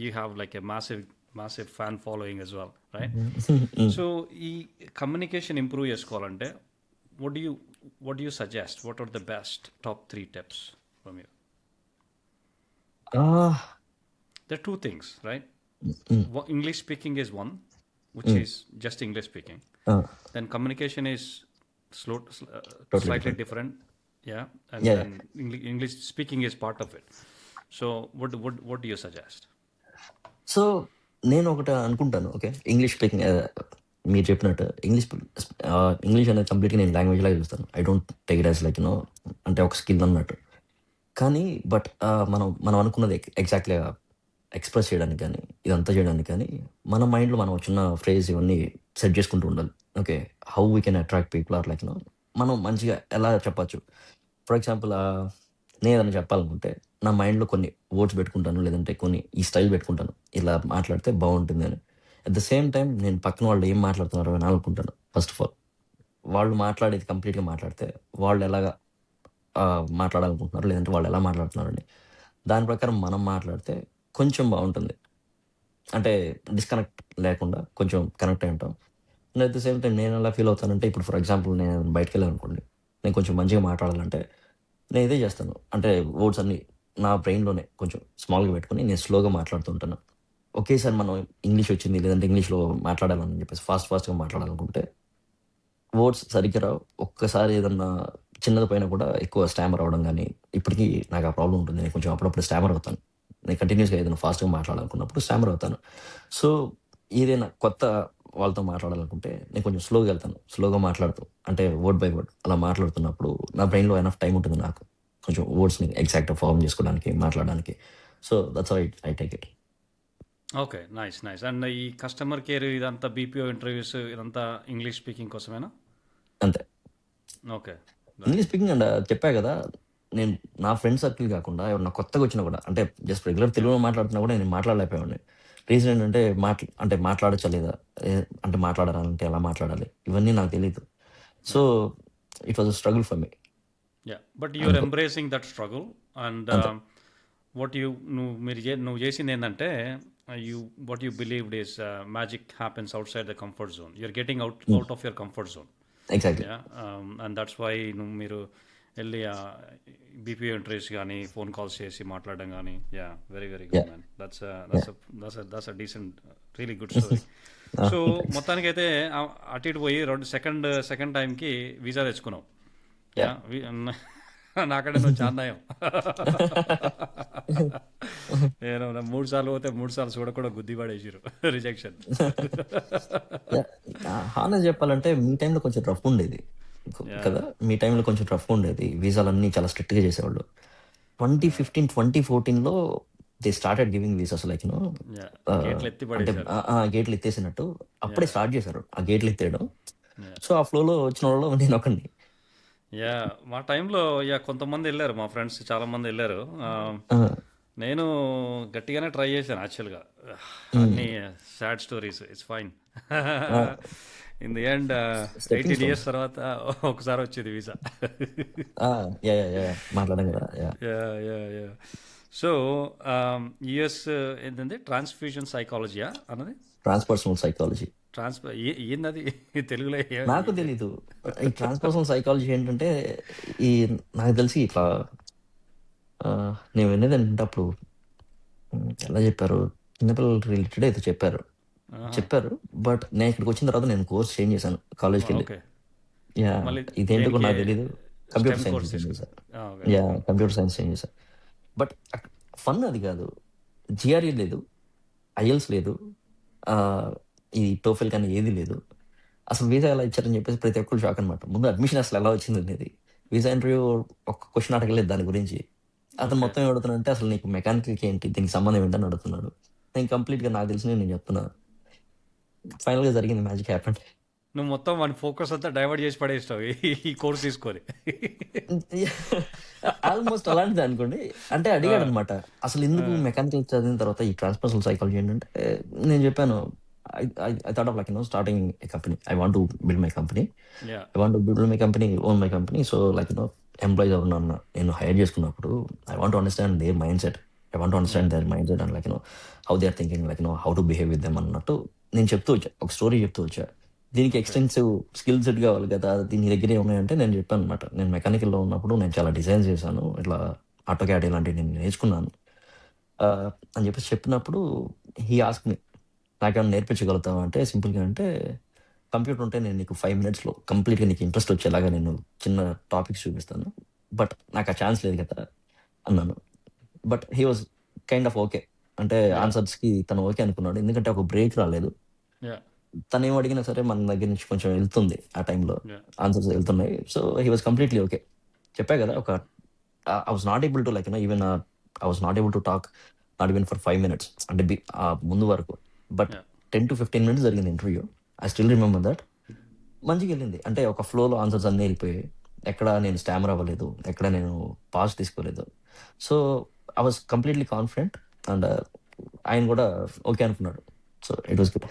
you have like a massive fan following as well, right? So ఈ communication improve చేసుకోవాలంటే what do you suggest, what are the best top 3 tips from you?
ah,
There are two things, right?
mm,
English speaking is one, which is just English speaking.
ah,
Then communication is
totally
slightly
different.
different, yeah. And
Yeah,
then English speaking is part of it. So what do you suggest?
So నేను ఒకటి అనుకుంటాను. Okay, English speaking మీరు చెప్పినట్టు English అనేది కంప్లీట్గా నేను language లాగా చూస్తాను. I don't take it as like అంటే ఒక స్కిల్ అన్నట్టు. కానీ బట్ మనం అనుకున్నది ఎగ్జాక్ట్లీగా ఎక్స్ప్రెస్ చేయడానికి కానీ ఇదంతా చేయడానికి కానీ మన మైండ్లో మనం చిన్న ఫ్రేజ్ ఇవన్నీ సెట్ చేసుకుంటూ ఉండాలి. Okay, how we can attract people or like మనం మంచిగా ఎలా చెప్పచ్చు. ఫర్ ఎగ్జాంపుల్ నేను ఏదైనా చెప్పాలనుకుంటే నా మైండ్లో కొన్ని వర్డ్స్ పెట్టుకుంటాను, లేదంటే కొన్ని ఈ స్టైల్ పెట్టుకుంటాను, ఇలా మాట్లాడితే బాగుంటుంది అని. అట్ ద సేమ్ టైం నేను పక్కన వాళ్ళు ఏం మాట్లాడుతున్నారో అని అనుకుంటాను. ఫస్ట్ ఆఫ్ ఆల్ వాళ్ళు మాట్లాడేది కంప్లీట్గా మాట్లాడితే వాళ్ళు ఎలాగా మాట్లాడాలనుకుంటున్నారు, లేదంటే వాళ్ళు ఎలా మాట్లాడుతున్నారని దాని ప్రకారం మనం మాట్లాడితే కొంచెం బాగుంటుంది. అంటే డిస్కనెక్ట్ లేకుండా కొంచెం కనెక్ట్ అయి ఉంటాం. And at the same time నేను ఎలా ఫీల్ అవుతానంటే, ఇప్పుడు ఫర్ ఎగ్జాంపుల్ నేను బయటకు వెళ్ళాను అనుకోండి, నేను కొంచెం మంచిగా మాట్లాడాలంటే నేను ఇదే చేస్తాను. అంటే వర్డ్స్ అన్ని నా బ్రెయిన్‌లోనే కొంచెం స్మాల్‌గా పెట్టుకొని నేను స్లోగా మాట్లాడుతూ ఉంటాను. ఒకేసారి మనం ఇంగ్లీష్ వచ్చింది లేదంటే ఇంగ్లీష్‌లో మాట్లాడాలని చెప్పేసి ఫాస్ట్‌గా మాట్లాడాలనుకుంటే వర్డ్స్ సరిగ్గా రావు. ఒక్కసారి ఏదన్నా చిన్నది పోయినా కూడా ఎక్కువ స్టామర్ అవ్వడం గానీ, ఇప్పటికి నాకు ఆ ప్రాబ్లమ్ ఉంటుంది. నేను కొంచెం అప్పుడప్పుడు స్టామర్ అవుతాను. నేను కంటిన్యూయస్‌గా ఏదైనా ఫాస్ట్‌గా మాట్లాడాలనుకున్నప్పుడు స్టామర్ అవుతాను. సో, ఏదైనా కొత్త వాళ్ళతో మాట్లాడాలనుకుంటే నేను కొంచెం స్లోగా ఎళ్తాను. స్లోగా మాట్లాడుతూ అంటే వర్డ్ బై వర్డ్ అలా మాట్లాడుతున్నప్పుడు నా బ్రెయిన్‌లో ఎనఫ్ టైమ్ ఉంటుంది నాకు. కొంచెం వర్డ్స్‌ని ఎగ్జాక్ట్‌గా ఫార్మ్ చేసుకోవడానికి, మాట్లాడడానికి. So, that's how I take it.
Okay. Nice. Nice. And ఈ కస్టమర్ కేర్ ఇదంతా బీపీఓ ఇంటర్వ్యూస్ ఇదంతా ఇంగ్లీష్ స్పీకింగ్ కోసమేనా?
అంతే.
Okay.
English
right.
Speaking and చెప్పా గదా! నేను నా ఫ్రెండ్ సర్కిల్ గాకుండా ఎవరైనా కొత్తగొచ్చినా గూడా అంటే జస్ట్ రెగ్యులర్
యాహ్!
తెలుగులో మాట్లాడుతున్నా గూడా నేను మాట్లాడలేకపోయేవాడిని. రీజన్ ఏంటంటే అంటే మాట్లాడొచ్చా లేదా? ఏ అంటే మాట్లాడాలంటే ఎలా మాట్లాడాలి? ఇవన్నీ నాకు తెలీదు. So,
yeah!
It was a struggle for me.
Yeah! But you are
అందుకు
ఎంబ్రేసింగ్ దట్ స్ట్రగుల్ అండ్
అంతే.
వాట్ యూ నువ్వు చేసిందేందంటే you what you believed is magic happens outside the comfort zone. You are getting
hmm.
Out of your comfort zone.
Exactly.
Yeah! And that's why మీరు ఎళ్లి BPO interviews గానీ, phone calls చేసి మాట్లాడడం గానీ yeah! Very very good
yeah!
Man.
Yeah!
That's a decent really good story.
Ah!
So,
thanks.
మొత్తానికైతే అటు ఇటు పోయి సెకండ్ టైమ్‌కి వీసా తెచ్చుకున్నావు.
యాహ్!
యాహ్! నాకంటే నువ్వు చాలా నయం. నేను 3 సార్లు పోతే 3 సార్లు చూడకుండా గుద్ది పడేసిర్రు రిజెక్షన్.
యాహ్! హానెస్ట్ చెప్పాలంటే మీ టైమ్‌లో కొంచెం రఫ్ ఉండేది. కదా!
యాహ్!
మీ టైమ్‌లో కొంచెం రఫ్‌గా ఉండేది. వీసాలన్నీ చాలా స్ట్రిక్ట్‌గా చేసేవాళ్ళు.
యాహ్!
2015, 2014లో they started giving visas like
yeah!
Ah,
గేట్లు ఎత్తి
అంటే
పడేశారు.
గేట్లు ఎత్తేసినట్టు అప్పుడే
యాహ్!
స్టార్ట్ చేశారు. ఆ గేట్లు ఎత్తేయడం.
యాహ్!
సో, ఆ ఫ్లోలో వచ్చిన వాళ్ళలో నేనొకడిని.
యాహ్! మా టైంలో కొంతమంది ఎళ్లారు. మా ఫ్రెండ్స్ చాలామంది ఎళ్లారు.
ఆ!
నేను గట్టిగానే ట్రై చేశాను యాక్చువల్‌గా.
హ్మ్.
అన్నీ sad stories. It's fine.
Ah!
In the end
stepping
18 years
stones.
తర్వాత ఒకసారి వచ్చింది వీసా.
ఆ! యాహ్! మాట్లాడాం కదా! యాహ్!
యాహ్! సో, యూఎస్ ఏంటంటే ట్రాన్స్‌ఫ్యూజన్ సైకాలజీయా అన్నది?
Transpersonal psychology.
ఏందది? తెలుగులో
నాకు తెలీదు. ఈ ట్రాన్స్‌పర్సనల్ సైకాలజీ ఏంటంటే ఈ నాకు తెలిసి ఇట్లా నేను విన్నదేంటంటే అప్పుడు ఎలా చెప్పారు? చిన్న పిల్లలు రిలేటెడ్ ఏదో చెప్పారు.
ఆహా!
చెప్పారు. బట్ నేను ఇక్కడికొచ్చిన తర్వాత నేను కోర్స్ చేంజ్ చేశాను కాలేజ్‌కెళ్ళి.
ఓకే.
యాహ్!
మళ్ళీ
ఇదేంటో కూడా
దేనికి
నాకు తెలీదు. Computer
stem
science
course
change
తీసుకున్నా.
చేశా.
Okay.
Yeah! Computer signs change చేశా. బట్ ఫన్ అది కాదు. జిఆర్ఈ లేదు. ఐఎల్టీఎస్ లేదు. ఆహ్, ఈ టోఫెల్ కానీ ఏది లేదు. అసలు వీసా ఎలా ఇచ్చారని చెప్పేసి ప్రతి ఒక్కళ్ళు షాక్ అనమాట. ముందు అడ్మిషన్ అసలు ఎలా వచ్చిందనేది. వీసా ఇంటర్వ్యూ ఒక్క క్వెషన్ అడగలేదు దాని గురించి. అతను
ఓకే.
మొత్తం ఏం అడుగుతున్నాడంటే అసలు నీకు మెకానికల్‌కి ఏంటి? దీనికి సంబంధం ఏంటని అడుగుతున్నాడు. నేను కంప్లీట్‌గా నాకు తెలిసినవి నేను చెప్తున్నా. ఫైనల్‌గా జరిగింది మ్యాజిక్ హ్యాపెండ్.
నువ్వు మొత్తం వాని ఫోకస్ అంతా డైవర్ట్ చేసి పడేసినావు ఈ కోర్స్ తీసుకొని.
ఆల్‌మోస్ట్ అలాంటిదే అనుకోండి. అంటే
ఆ!
అడిగాడనమాట.
ఆ!
అసలెందుకు మెకానికల్ చదివిన తర్వాత ఈ ట్రాన్స్‌పర్సనల్ సైకాలజీ ఏంటంటే, నేను చెప్పాను. I thought of like starting a company. I want to build my company.
Yeah!
I want to build my company, own my company. So, like employees ఎవరినన్నా నేను హైర్ చేసుకున్నప్పుడు I want to understand their mindset. I want to understand
yeah!
Their mindset and how they are thinking how to behave with them అన్నట్టు నేను చెప్తూ వచ్చా. ఒక story చెప్తూ వచ్చా. దీనికి
ఓకే.
ఎక్స్‌టెన్సివ్ స్కిల్ సెట్ కావాలి కదా! నీ దగ్గర ఏమున్నాయంటే నేను చెప్పాననమాట. నేను మెకానికల్‌లో ఉన్నప్పుడు నేను చాలా డిజైన్స్ చేశాను. ఇట్లా ఆటోక్యాడ్ ఇలాంటివి నేను నేర్చుకున్నాను. అని చెప్పేసి చెప్పినప్పుడు హి ఆస్క్డ్ మీ నాకేమన్నా నేర్పించగలుగుతావా అంటే సింపుల్‌గా అంటే కంప్యూటర్ ఉంటే నేను నీకు 5 మినిట్స్‌లో కంప్లీట్‌గా నీకు ఇంట్రెస్ట్ వచ్చేలాగా నేను చిన్న టాపిక్స్ చూపిస్తాను. బట్ నాకు ఆ ఛాన్స్ లేదు కదా! అన్నాను. But he was kind of okay. అంటే
యాహ్!
ఆన్సర్స్‌కి తను ఓకే అనుకున్నాడు. ఎందుకంటే ఒక బ్రేక్ రాలేదు.
యాహ్!
తనేం అడిగినా సరే మన దగ్గర నుంచి కొంచెం ఎళ్తుంది ఆ టైంలో.
యాహ్!
ఆన్సర్స్ ఎళ్తున్నాయి. So, he was completely okay. చెప్పా గదా!
Yeah!
I was not able to even I was not able to talk not even for 5 minutes. అంటే ముందు వరకు. But
yeah!
10-15 మినిట్స్ జరిగింది interview. I still remember that. మంచిగెళ్ళింది. అంటే ఒక ఫ్లోలో ఆన్సర్స్ అన్నీ ఎళ్ళిపోయాయి. ఎక్కడ నేను స్టామర్ అవ్వలేదు. ఎక్కడ నేను పాజ్ తీసుకోలేదు. So, I was completely confident and ఆయన గూడా ఓకే అనుకున్నాడు. So, it was good.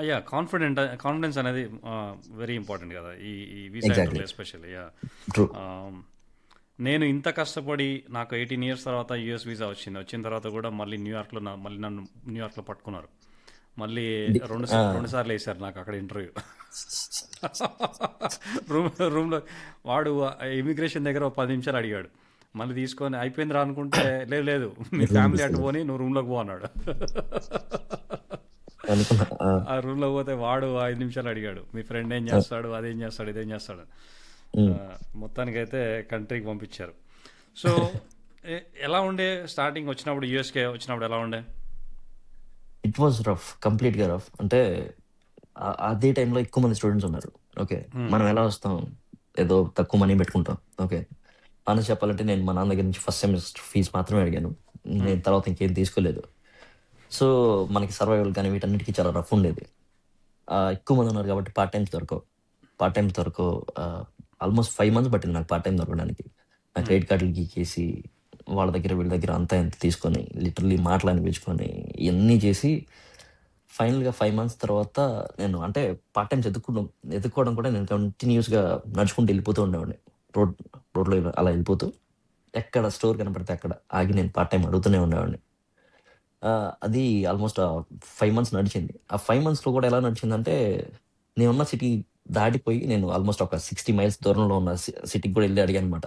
Yeah! Confidence అనేది వెరీ ఇంపార్టెంట్ కదా! ఈ ఈ వీసా
ఎగ్జాక్ట్‌లీ.
ఇంటర్వ్యూలో ఎస్పెషల్లీ. యాహ్!
ట్రూ.
ఆహ్, నేను ఇంత కష్టపడి నాకు 18 ఇయర్స్ తర్వాత యూఎస్ వీసా వచ్చింది. వచ్చిన తర్వాత కూడా మళ్ళీ నన్ను న్యూయార్క్‌లో పట్టుకున్నారు. మళ్ళీ
ది ఆ!
2 సార్లు ఏసారు నాకు అక్కడ ఇంటర్వ్యూ. రూమ్‌లో వాడు ఇమిగ్రేషన్ దగ్గర ఒక 10 నిమిషాలు అడిగాడు. మళ్ళీ తీసుకొని అయిపోయిందిరా అనుకుంటే లేదు లేదు మీ
రూమ్
ఫ్యామిలీ అటు
తీసుకెళ్ళాను
పోని నువ్వు రూమ్లోకి పో అన్నాడు.
అనుకున్నా.
ఆ రూమ్లోకి పోతే వాడు 5 నిమిషాలు అడిగాడు మీ ఫ్రెండ్ ఏం
ఆ,
చేస్తాడు, అదేం చేస్తాడు, ఇదేం చేస్తాడు. ఆ,
ఉమ్.
మొత్తానికైతే కంట్రీకి పంపించారు. సో ఎలా ఉండే స్టార్టింగ్ వచ్చినప్పుడు, యూఎస్కే వచ్చినప్పుడు ఎలా ఉండే?
ఇట్ వాజ్ రఫ్, కంప్లీట్గా రఫ్. అంటే అదే టైంలో ఎక్కువ మంది స్టూడెంట్స్ ఉన్నారు. ఓకే,
మ్మ్.
మనం ఎలా వస్తాం, ఏదో తక్కువ మనీ పెట్టుకుంటాం. ఓకే, ఆనెస్ట్ చెప్పాలంటే నేను మా నాన్న దగ్గర నుంచి ఫస్ట్ సెమిస్టర్ ఫీజు మాత్రమే అడిగాను.
మ్మ్.
నేను తర్వాత ఇంకేం తీసుకోలేదు. సో మనకి సర్వైవల్ కానీ వీటన్నిటికీ చాలా రఫ్ ఉండేది. ఎక్కువ మంది ఉన్నారు కాబట్టి పార్ట్ టైమ్స్ దొరకవు. ఆల్మోస్ట్ 5 months పట్టింది నాకు పార్ట్ టైం దొరకడానికి. నా
మ్మ్.
క్రెడిట్ కార్డులు గీకేసి వాళ్ళ దగ్గర వీళ్ళ దగ్గర అంతా ఎంత తీసుకొని లిటరల్లీ మాటలు అనిపించుకొని ఇవన్నీ చేసి ఫైనల్గా 5 months తర్వాత నేను అంటే పార్ట్ టైమ్స్ ఎత్తుక్కోవడం కూడా నేను కంటిన్యూస్గా నడుచుకుంటూ వెళ్ళిపోతూ ఉండేవాడిని. రోడ్ రోడ్లో అలా వెళ్ళిపోతూ ఎక్కడ స్టోర్ కనపడితే అక్కడ ఆగి నేను పార్ట్ టైం అడుగుతూనే ఉండేవాడిని. అది ఆల్మోస్ట్ 5 months నడిచింది. ఆ 5 monthsలో కూడా ఎలా నడిచిందంటే నేనున్న సిటీ దాటిపోయి నేను ఆల్మోస్ట్ ఒక 60 miles దూరంలో ఉన్న సిటీకి కూడా వెళ్ళి అడిగాను అనమాట.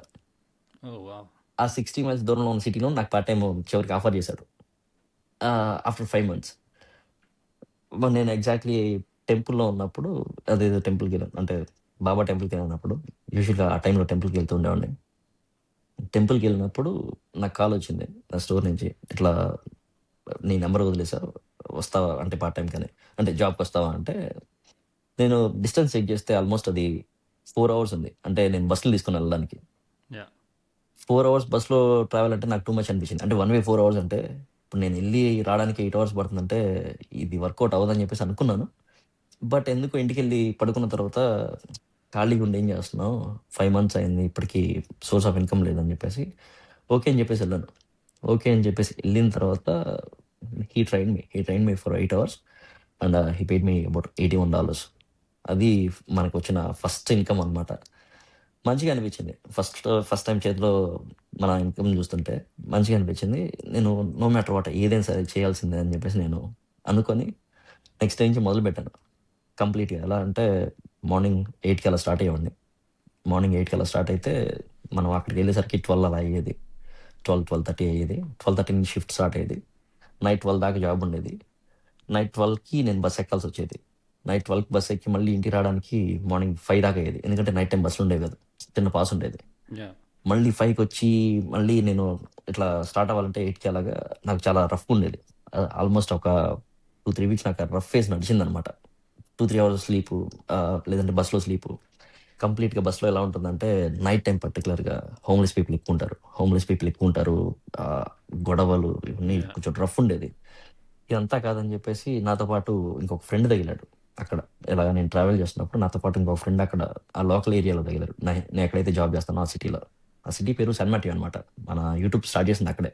ఓ వావ్.
ఆ 60 miles దూరంలో ఉన్న సిటీలో నాకు పార్ట్ టైం చివరికి ఆఫర్ చేశాడు. ఆఫ్టర్ 5 months నేను ఎగ్జాక్ట్లీ టెంపుల్లో ఉన్నప్పుడు, అదేదో టెంపుల్కి వెళ్ళాను అంటే బాబా టెంపుల్కి వెళ్ళినప్పుడు, యూజువల్గా ఆ టైంలో టెంపుల్కి వెళ్తూ ఉండేవాడిని. టెంపుల్కి వెళ్ళినప్పుడు నాకు కాల్ వచ్చింది నా స్టోర్ నుంచి, ఇట్లా నీ నెంబర్ వదిలేసావు, వస్తావా అంటే పార్ట్ టైం కానీ, అంటే జాబ్కి వస్తావా అంటే, నేను డిస్టెన్స్ చెక్ చేస్తే ఆల్మోస్ట్ అది 4 hours ఉంది. అంటే నేను బస్సులు తీసుకుని వెళ్ళడానికి
యా.
4 hours బస్సులో ట్రావెల్ అంటే నాకు టూ మచ్ అనిపించింది. అంటే 1 way 4 hours అంటే ఇప్పుడు నేను వెళ్ళి రావడానికి 8 hours పడుతుందంటే ఇది వర్కౌట్ అవ్వదని చెప్పేసి అనుకున్నాను. బట్ ఎందుకో ఇంటికి వెళ్ళి పడుకున్న తర్వాత ఖాళీగా ఉండి ఏం చేస్తున్నావు, 5 months అయింది ఇప్పటికీ సోర్స్ ఆఫ్ ఇన్కమ్ లేదని చెప్పేసి ఓకే అని చెప్పేసి వెళ్ళాను. ఓకే అని చెప్పేసి వెళ్ళిన తర్వాత he train me for 8 hours and he paid me about $81. అది మనకు వచ్చిన ఫస్ట్ ఇన్కమ్ అనమాట. మంచిగా అనిపించింది. ఫస్ట్ ఫస్ట్ టైం చేతిలో మన ఇన్కమ్ చూస్తుంటే మంచిగా అనిపించింది. నేను నో మ్యాటర్ వాట్ ఏదైనా సరే చేయాల్సిందే అని చెప్పేసి నేను అనుకొని నెక్స్ట్ డే నుంచి మొదలుపెట్టాను కంప్లీట్గా. ఎలా అంటే మార్నింగ్ 8కి అలా స్టార్ట్ అయ్యేవాడిని. మార్నింగ్ 8కి అలా స్టార్ట్ అయితే మనం అక్కడికి వెళ్ళేసరికి 12 అలా అయ్యేది. 12-12:30 అయ్యేది. 12:30 నుంచి షిఫ్ట్ స్టార్ట్ అయ్యేది. నైట్ 12 దాకా జాబ్ ఉండేది. నైట్ 12కి నేను బస్ ఎక్కాల్సి వచ్చేది. నైట్ 12కి బస్ ఎక్కి మళ్ళీ ఇంటికి రావడానికి మార్నింగ్ 5 దాకా అయ్యేది. ఎందుకంటే నైట్ టైం బస్సులు ఉండేవి కదా, చిన్న పాస్ ఉండేది.
యా.
మళ్ళీ 5కి వచ్చి మళ్ళీ నేను ఇట్లా స్టార్ట్ అవ్వాలంటే 8కి అలాగా నాకు చాలా రఫ్ ఉండేది. ఆల్మోస్ట్ ఒక 2-3 weeks నాకు రఫ్ ఫేస్ నడిచిందనమాట. 2-3 hours స్లీపు, లేదంటే బస్సులో స్లీపు. కంప్లీట్గా బస్సులో ఎలా ఉంటుందంటే నైట్ టైం పర్టికులర్గా హోమ్లెస్ పీపుల్ ఎక్కువ ఉంటారు. ఆ, గొడవలు ఇవన్నీ
యా.
కొంచెం రఫ్ ఉండేది. ఇదంతా కాదని చెప్పేసి నాతో పాటు ఇంకొక ఫ్రెండ్ తగిలాడు అక్కడ. ఇలాగ నేను ట్రావెల్ చేస్తున్నప్పుడు నాతో పాటు ఇంకొక ఫ్రెండ్ అక్కడ ఆ లోకల్ ఏరియాలో తగిలారు. నేను ఎక్కడైతే జాబ్ చేస్తానో ఆ సిటీలో. ఆ సిటీ పేరు శాన్ మాటియో అనమాట. మన యూట్యూబ్ స్టార్ట్ చేసింది అక్కడే,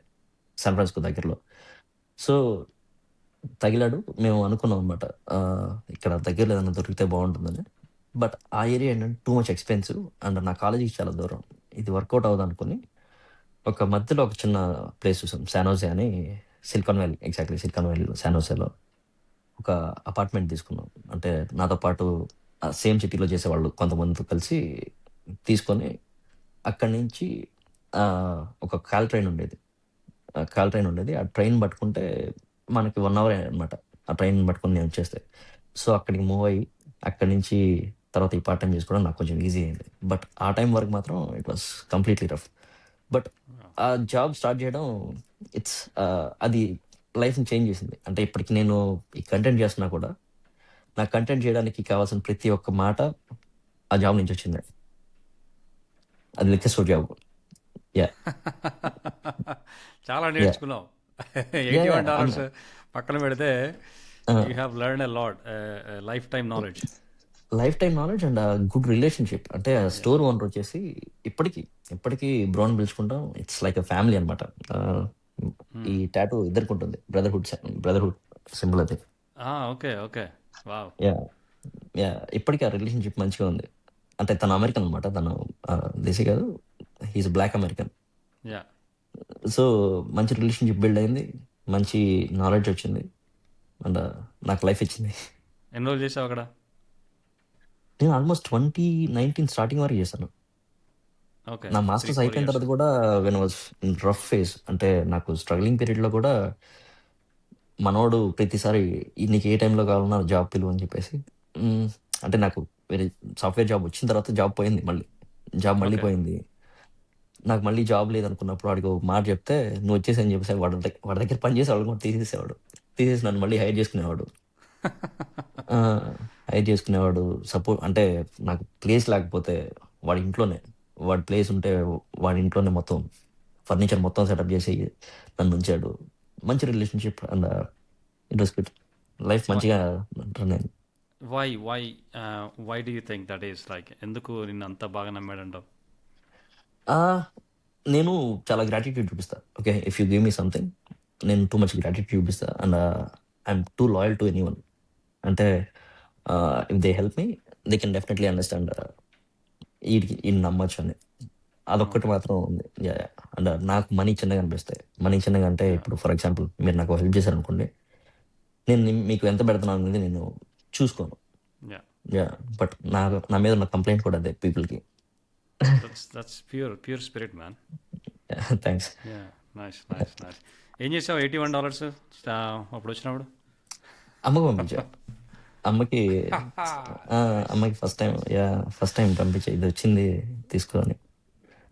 శాన్ ఫ్రాన్సిస్కో దగ్గరలో. సో తగిలాడు. మేము అనుకున్నాం అనమాట ఇక్కడ దగ్గరలో ఏదైనా దొరికితే బాగుంటుందని. బట్ ఆ ఏరియా ఏంటంటే టూ మచ్ ఎక్స్పెన్సివ్ అండ్ నా కాలేజీకి చాలా దూరం. ఇది వర్కౌట్ అవ్వదు అనుకుని ఒక మధ్యలో ఒక చిన్న ప్లేస్ చూసాం, శానోజే అని. సిలికాన్ వ్యాలీలో శానోజేలో ఒక అపార్ట్మెంట్ తీసుకున్నాం. అంటే నాతో పాటు సేమ్ సిటీలో చేసేవాళ్ళు కొంతమందితో కలిసి తీసుకొని అక్కడి నుంచి ఆ, ఒక కాల్ ట్రైన్ ఉండేది. ఆ ట్రైన్ పట్టుకుంటే మనకి 1 hour అనమాట. ఆ ట్రైన్ పట్టుకొని నేను వచ్చేస్తే, సో అక్కడికి మూవ్ అయ్యి అక్కడి నుంచి తర్వాత ఈ పార్ట్ టైం చేసుకోవడం నాకు కొంచెం ఈజీ అయింది. బట్ ఆ టైం వరకు మాత్రం it was completely rough. But ఆ జాబ్ స్టార్ట్ చేయడం ఇట్స్ అది లైఫ్ని చేంజ్ చేసింది. అంటే ఇప్పటికి నేను ఈ కంటెంట్ చేస్తున్నా కూడా నా కంటెంట్ చేయడానికి కావాల్సిన ప్రతి ఒక్క మాట ఆ జాబ్ నుంచి వచ్చింది. అది లెక్క జాబ్. యా
చాలా
యా
నేర్చుకున్నావు.
Yeah
eighty
yeah
one dollars పక్కన పెడితే you have learn a lot, life time knowledge.
Life time knowledge and good relationship. అంటే ఆ
యా.
స్టోర్ ఓనర్ వచ్చేసి ఇప్పటికీ ఇప్పటికీ బ్రోన్ పిలుచుకుంటాం. ఇట్స్ లైక్ అ ఫ్యామిలీ అనమాట. ఈ టాటూ ఇద్దరికి ఉంటుంది, బ్రదర్హుడ్ సింబల్ అది.
Okay okay. Wow.
Yeah yeah ఇప్పటికీ ఆ రిలేషన్షిప్ మంచిగా ఉంది. అంటే తను అమెరికన్ అనమాట, తను దేశీ కాదు, he's black American.
Yeah.
So మంచి రిలేషన్షిప్ బిల్డ్ అయింది, మంచి నాలెడ్జ్ వచ్చింది అండ్ నాకు లైఫ్ ఇచ్చింది.
ఎన్ని రోజులు చేసావు అక్కడ?
నేను ఆల్మోస్ట్ 2019 స్టార్టింగ్ వరకు చేశాను.
ఓకే.
నా
3,
మాస్టర్స్
4
అయిపోయిన
ఇయర్స్.
తర్వాత కూడా when was in rough phase అంటే నాకు స్ట్రగ్లింగ్ పీరియడ్‌లో కూడా మనోడు ప్రతిసారి నీకు ఏ టైంలో కావాలన్నా జాబ్ పిలువు అని చెప్పేసి హ్మ్. అంటే నాకు వేరే సాఫ్ట్‌వేర్ జాబ్ వచ్చిన తర్వాత జాబ్ పోయింది మళ్ళీ. జాబ్ మళ్ళీ
ఓకే.
పోయింది. నాకు మళ్ళీ జాబ్ లేదనుకున్నప్పుడు వాడికి ఒక మాట చెప్తే నువ్వు వచ్చేసేయ్ అని చెప్పేసి వాడి దగ్గర పని చేసేవాళ్ళని కూడా తీసేసేవాడు. తీసేసి నన్ను మళ్ళీ హైర్ చేసుకునేవాడు. ఆ! హైర్ చేసుకునేవాడు. అంటే నాకు ప్లేస్ లేకపోతే వాడి ఇంట్లోనే వాడి ప్లేస్ ఉంటే వాడి ఇంట్లోనే మొత్తం ఫర్నిచర్ మొత్తం సెటప్ చేసి నన్నుంచాడు. మంచి relationship and it was good. Life
వై
మంచిగా రన్ అయింది.
Why why why do you think that is like ఎందుకు నిన్ను అంత బాగా నమ్మాడంటావు?
ఆహ్, నేను చాలా గ్రాటిట్యూడ్ చూపిస్తా. Okay. If you give me something నేను టూ మచ్ గ్రాటిట్యూడ్ చూపిస్తా. And I'm too loyal to anyone. అంటే if they help me they can definitely understand ఈడిని నమ్మొచ్చని. అదొక్కటి
ఓకే.
మాత్రం ఉంది. యాహ్! యాహ్! అండ్ నాకు మనీ చిన్నగా అనిపిస్తాయి. మనీ చిన్నగా అంటే
యాహ్!
ఇప్పుడు ఫర్ ఎగ్జాంపుల్ మీరు నాకు హెల్ప్ చేశారనుకోండి. నేను మీకు ఎంత పెడుతున్నాను అనేది నేను చూసుకోను.
యాహ్!
యాహ్! బట్ నా మీద ఉన్న కంప్లెయింట్ కూడా అదే పీపుల్‌కి.
That's pure spirit man.
Thanks.
Yeah! Nice. Nice. Nice. ఏం చేసావు $81 అప్పుడొచ్చినప్పుడు?
అమ్మకు పంపించా. అమ్మకి
నైస్.
అమ్మకి ఫస్ట్ టైమ్ పంపించా. ఇదొచ్చింది తీసుకో అని.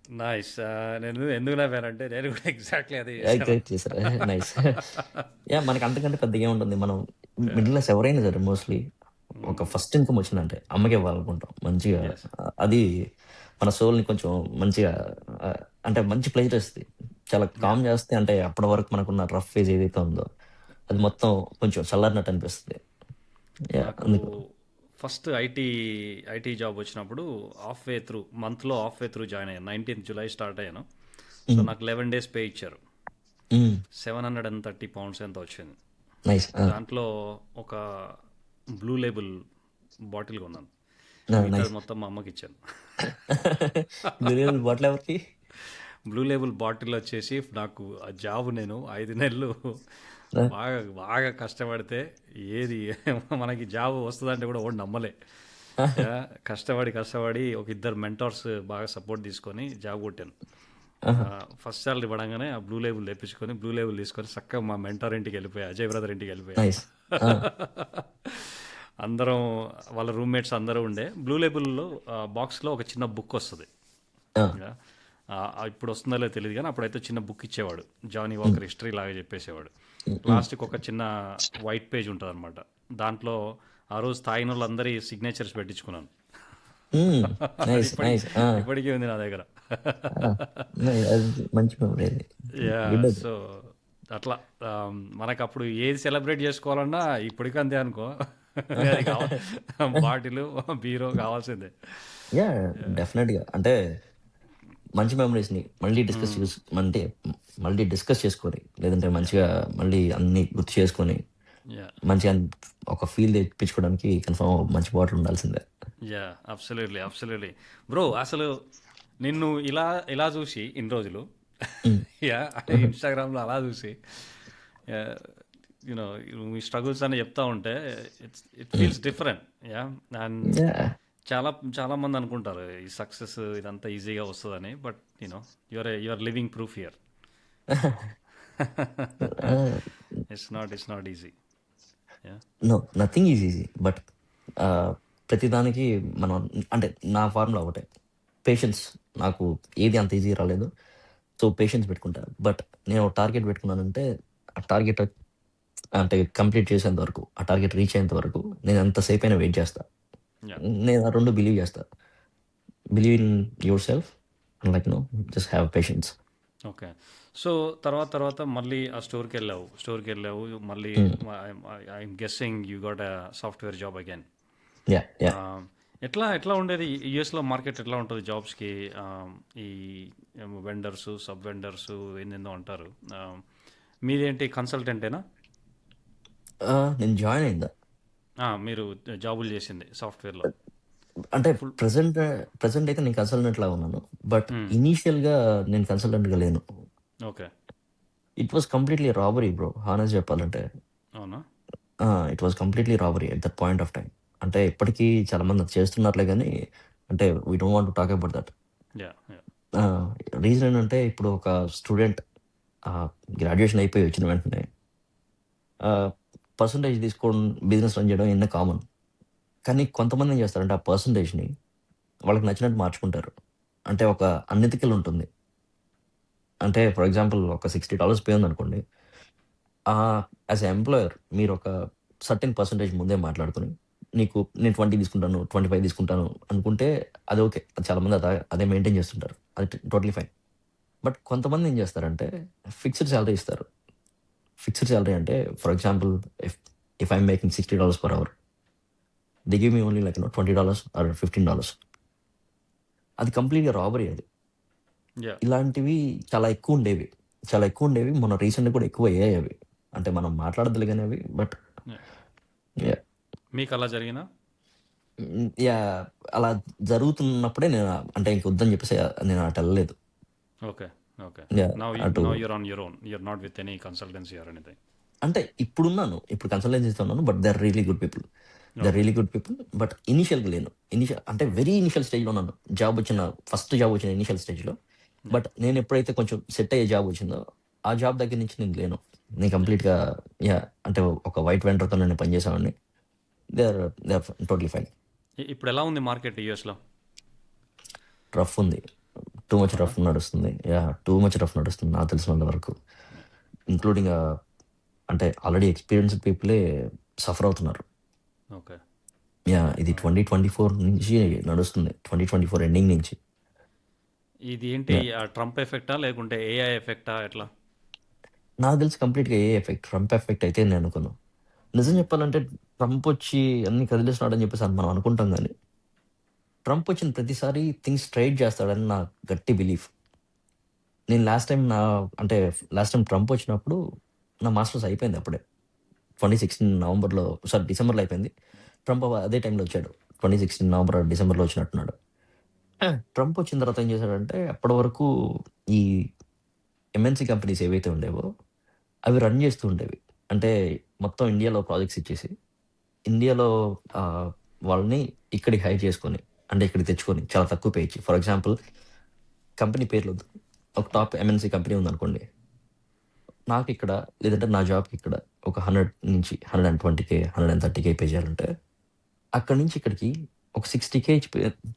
నైస్. నేను ఎందుకు నవ్వానంటే నేను కూడా ఎగ్జాక్ట్‌లీ అదే చేశాను.
గ్రేట్ చేశారు. నైస్. యాహ్! మనకి అంతకంటే పెద్దగా ఏముంటుంది. మనం
యాహ్!
మిడిల్ క్లాస్ ఎవరైనా సరే మోస్ట్‌లీ ఒక
హ్మ్.
ఫస్ట్ ఇన్‌కమ్ వచ్చిందంటే అమ్మకే ఇవ్వాలనుకుంటాం. మంచిగా
యెస్.
అది మన సోల్‌ని కొంచెం మంచిగా అంటే మంచి ప్లెజర్ ఇస్తది. చాలా
యాహ్!
కామ్ చేస్తే అంటే అప్పటి వరకు మనకున్న రఫ్ ఫేజ్ ఏదైతే ఉందో అది మొత్తం కొంచెం చల్లారినట్టు అనిపిస్తది. యాహ్!
నాకు
అందుకు.
ఫస్ట్ ఐటీ జాబ్ వచ్చినప్పుడు మంత్‌లో హాఫ్ వే త్రూ జాయిన్ అయ్యాను. 19th జులై స్టార్ట్ అయ్యాను. సో,
హ్మ్.
నాకు 11 డేస్ పే ఇచ్చారు.
హ్మ్.
£730 ఎంతో వచ్చింది.
నైస్.
దాంట్లో ఒక బ్లూ లేబుల్ బాటిల్ కొన్నాను. మిగతాది
నైస్.
మొత్తం మా అమ్మకిచ్చాను.
బ్లూ లేబుల్ బాటిల్ ఎవరికీ?
బ్లూ లేబుల్ బాటిల్ వచ్చేసి నాకు ఆ జాబ్ నేను 5 నెలలు
ఆ!
బాగా బాగా కష్టపడితే ఏది మనకి జాబ్ వస్తుందంటే కూడా ఓడి నమ్మలే. కష్టపడి ఒక ఇద్దరు మెంటర్స్ బాగా సపోర్ట్ తీసుకొని జాబ్ కొట్టాను.
ఆహా!
ఫస్ట్ సాలరీ పడంగానే ఆ బ్లూ లేబుల్ తెప్పించుకొని బ్లూ లేబుల్ తీసుకొని చక్కగా మా మెంటర్ ఇంటికి వెళ్ళిపోయా, అజయ్ బ్రదర్ ఇంటికి వెళ్ళిపోయా.
నైస్. ఆ!
అందరం వాళ్ళ రూమ్మేట్స్ అందరూ ఉండే. బ్లూ లేబుల్లో బాక్స్లో ఒక చిన్న బుక్ వస్తుంది.
ఆ!
యా. ఇప్పుడు వస్తుందో లేదో తెలియదు కానీ అప్పుడైతే చిన్న బుక్ ఇచ్చేవాడు. జానీ
హ్మ్.
వాకర్ హిస్టరీ లాగా చెప్పేసేవాడు.
హ్మ్. హ్మ్.
లాస్ట్కి ఒక చిన్న వైట్ పేజ్ ఉంటుంది అనమాట. దాంట్లో ఆ రోజు తాగిన వాళ్ళందరి సిగ్నేచర్స్ పెట్టించుకున్నాను.
హ్మ్.
అది
నైస్. నైస్. ఆ!
ఇప్పటికీ ఉంది నా దగ్గర.
ఆ! అది మంచి మెమరీ అది.
యా.
గుడ్ అది.
సో అట్లా మనకు అప్పుడు ఏది సెలబ్రేట్ చేసుకోవాలన్నా ఇప్పటికీ అంతే అనుకో. అది కావాలి, బాటిల్ బీరో కావాల్సిందే.
యాహ్! డెఫినెట్‌గా. అంటే మంచి మెమరీస్‌ని అంటే మళ్ళీ డిస్కస్ చేసుకొని, లేదంటే
యా.
మంచిగా మళ్ళీ అన్నీ గుర్తు చేసుకొని,
యా.
మంచిగా ఒక ఫీల్ తెప్పించుకోవడానికి కన్ఫర్మ్ మంచి బాటిల్ ఉండాల్సిందే.
యా. Absolutely bro. అసలు నిన్ను ఇలా ఇలా చూసి ఇన్ని రోజులు
హ్మ్.
యా
హుహు.
ఇన్స్టాగ్రామ్లో అలా చూసి యూనో మీ స్ట్రగుల్స్ అని చెప్తా ఉంటే it
hmm.
Feels different. Yeah. And
yeah!
చాలా చాలా మంది అనుకుంటారు ఈ సక్సెస్ ఇదంతా ఈజీగా వస్తుందని. But your living proof here.
Ah!
It's not easy. Yeah.
No. Nothing is easy. But ప్రతిదానికి మనం అంటే నా ఫార్ములా ఒకటే. పేషెన్స్. నాకు ఏది అంత ఈజీగా రాలేదు. సో, పేషెన్స్ పెట్టుకుంటా. బట్ నేను ఒక టార్గెట్ పెట్టుకున్నానంటే, ఆ టార్గెట్ అంటే కంప్లీట్ చేసేంత వరకు, ఆ టార్గెట్ రీచ్ అయ్యేంత వరకు నేను ఎంతసేపైనా వెయిట్ చేస్తా.
యా.
నేను ఆ 2 బిలీవ్ చేస్తా. Believe in your self and just have patience.
Okay. So, తర్వాత మళ్ళీ ఆ స్టోర్‌కెళ్ళావు. మళ్ళీ
హ్మ్.
I'm guessing you got a software job again.
Yeah! Yeah!
ఎట్లా ఉండేది యూఎస్‌లో మార్కెట్ ఎట్లా ఉంటది జాబ్స్‌కి? ఈ సబ్ వెండర్సు ఏందేందో అంటారు. మీదేంటి కన్సల్టెంటేనా?
నేను జాయిన్ అయిందా.
మీరు జాబులు చేసింది సాఫ్ట్‌వేర్‌లో.
అంటే
ఫుల్
ప్రెజెంట్ అయితే నేను కన్సల్టెంట్‌లాగా ఉన్నాను. బట్
హ్మ్.
ఇనీషియల్‌గా నేను కన్సల్టెంట్‌గా లేను.
Okay.
It was completely robbery bro. Honest చెప్పాలంటే.
అవునా?
It was completely robbery at that point of time. అంటే ఇప్పటికీ చాలా మంది అది చేస్తున్నారులే గానీ, అంటే we don't want to talk about that.
Yeah!
Reason ఏంటంటే ఇప్పుడు ఒక స్టూడెంట్ గ్రాడ్యుయేషన్ అయిపోయి వచ్చిన వెంటనే పర్సంటేజ్ తీసుకోవడం, బిజినెస్ రన్ చేయడం ఎన్నో కామన్. కానీ కొంతమంది ఏం చేస్తారంటే ఆ పర్సంటేజ్ని వాళ్ళకి నచ్చినట్టు మార్చుకుంటారు. అంటే ఒక అన్ఎథికల్ ఉంటుంది. అంటే ఫర్ ఎగ్జాంపుల్ ఒక $60 పే ఉందనుకోండి. యాజ్ ఎ ఎంప్లాయర్ మీరు ఒక సర్టెన్ పర్సంటేజ్ ముందే మాట్లాడుకొని, నేను 20 తీసుకుంటాను, 25 తీసుకుంటాను అనుకుంటే అది ఓకే. చాలామంది అదే మెయింటైన్ చేస్తుంటారు. అది టోటలీ ఫైన్. బట్ కొంతమంది ఏం చేస్తారంటే ఫిక్స్డ్ సాలరీ ఇస్తారు. ఫిక్స్డ్ సాలరీ అంటే for example if if I'm making $60 per hour, they give me only like $20 or $15. అది కంప్లీట్‌గా రాబరీ అది.
యాహ్!
ఇలాంటివి చాలా ఎక్కువుండేవి. చాలా ఎక్కువుండేవి. మొన్న రీసెంట్‌గా కూడా ఎక్కువయ్యాయి అవి. అంటే మనం మాట్లాడొద్దులే గాని అవి. But
yeah!
యాహ్!
మీకలా జరిగిందా?
యాహ్! అలా జరుగుతున్నప్పుడే నేను అంటే ఇంక వద్దని చెప్పేసి నేను అటెళ్ళలేదు.
ఓకే. ఓకే.
యాహ్! అటు
now you're on your own. You are not with any consultancy or anything.
అంటే ఇప్పుడున్నాను. ఇప్పుడు కన్సల్టెన్సీ‌తో ఉన్నాను. But they are really good people. They are
okay.
Really good people. But ఇనీషియల్‌గా లేను. అంటే వెరీ ఇనీషియల్ స్టేజ్‌లో ఉన్నాను.
యాహ్!
ఫస్ట్ జాబ్ వచ్చిన ఇనీషియల్ స్టేజ్‌లో.
యాహ్!
బట్ నేను ఎప్పుడైతే కొంచెం సెట్ అయ్యే జాబ్ వచ్చిందో, ఆ జాబ్ దగ్గర నుంచి నేను లేను. నేను
యాహ్!
కంప్లీట్‌గా అంటే ఒక వైట్ వెండర్‌తో నేను పనిచేసేవాడిని. They are totally fine.
ఇప్పుడెలా ఉంది మార్కెట్ యూఎస్‌లో?
రఫ్ ఉంది. టూ మచ్
అవునా?
రఫ్ నడుస్తుంది. టూ మచ్ రఫ్ నడుస్తుంది నాకు తెలిసినంత వరకు.
యాహ్!
ఇంక్లూడింగ్ అంటే ఆల్రెడీ ఎక్స్‌పీరియన్స్‌డ్ పీపులే సఫర్ అవుతున్నారు.
ఓకే.
ఇది
ఆ!
2024 నుంచి నడుస్తుంది. 2024 ఎండింగ్ నుంచి.
ఇది ఏంటి
యాహ్!
ట్రంప్ ఎఫెక్టా? లేకుంటే ఏఐ ఎఫెక్టా ఎట్లా?
నాకు తెలిసి కంప్లీట్‌గా ఏఐ ఎఫెక్ట్. ట్రంప్ ఎఫెక్ట్ అయితే నేను అనుకోను. నిజం
హ్మ్.
చెప్పాలంటే ట్రంప్ వచ్చి అన్నీ కదిలేస్తున్నాడని చెప్పేసి మనం అనుకుంటాం గానీ, ట్రంప్ వచ్చిన ప్రతిసారి థింగ్స్ స్ట్రెయిట్ చేస్తాడని నా గట్టి బిలీఫ్. నేను లాస్ట్ టైమ్ ట్రంప్ వచ్చినప్పుడు నా మాస్టర్స్ అయిపోయింది అప్పుడే. 2016 నవంబర్‌లో డిసెంబర్‌లో అయిపోయింది. ట్రంప్ అదే టైంలో వచ్చాడు. 2016 నవంబర్, డిసెంబర్‌లో వచ్చినట్టున్నాడు. ట్రంప్ వచ్చిన తర్వాత ఏం చేశాడంటే అప్పటి వరకు ఈ ఎంఎన్‌సీ కంపెనీస్ ఏవైతే ఉండేవో అవి రన్ చేస్తూ ఉండేవి. అంటే మొత్తం ఇండియాలో ప్రాజెక్ట్స్ ఇచ్చేసి, ఇండియాలో ఆహ్, వాళ్ళని ఇక్కడికి హైర్ చేసుకొని, అంటే ఇక్కడికి తెచ్చుకొని చాలా తక్కువ పే ఇచ్చి. ఫర్ ఎగ్జాంపుల్ కంపెనీ పేర్లొద్దు. ఒక
యాహ్!
టాప్ ఎంఎన్‌సీ కంపెనీ ఉందనుకోండి. నాకిక్కడ లేదంటే నా జాబ్‌కి ఇక్కడ ఒక 100-120,000, 130,000 పే చేయాలంటే, అక్కడి నుంచి ఇక్కడికి ఒక 60,000 ఇచ్చి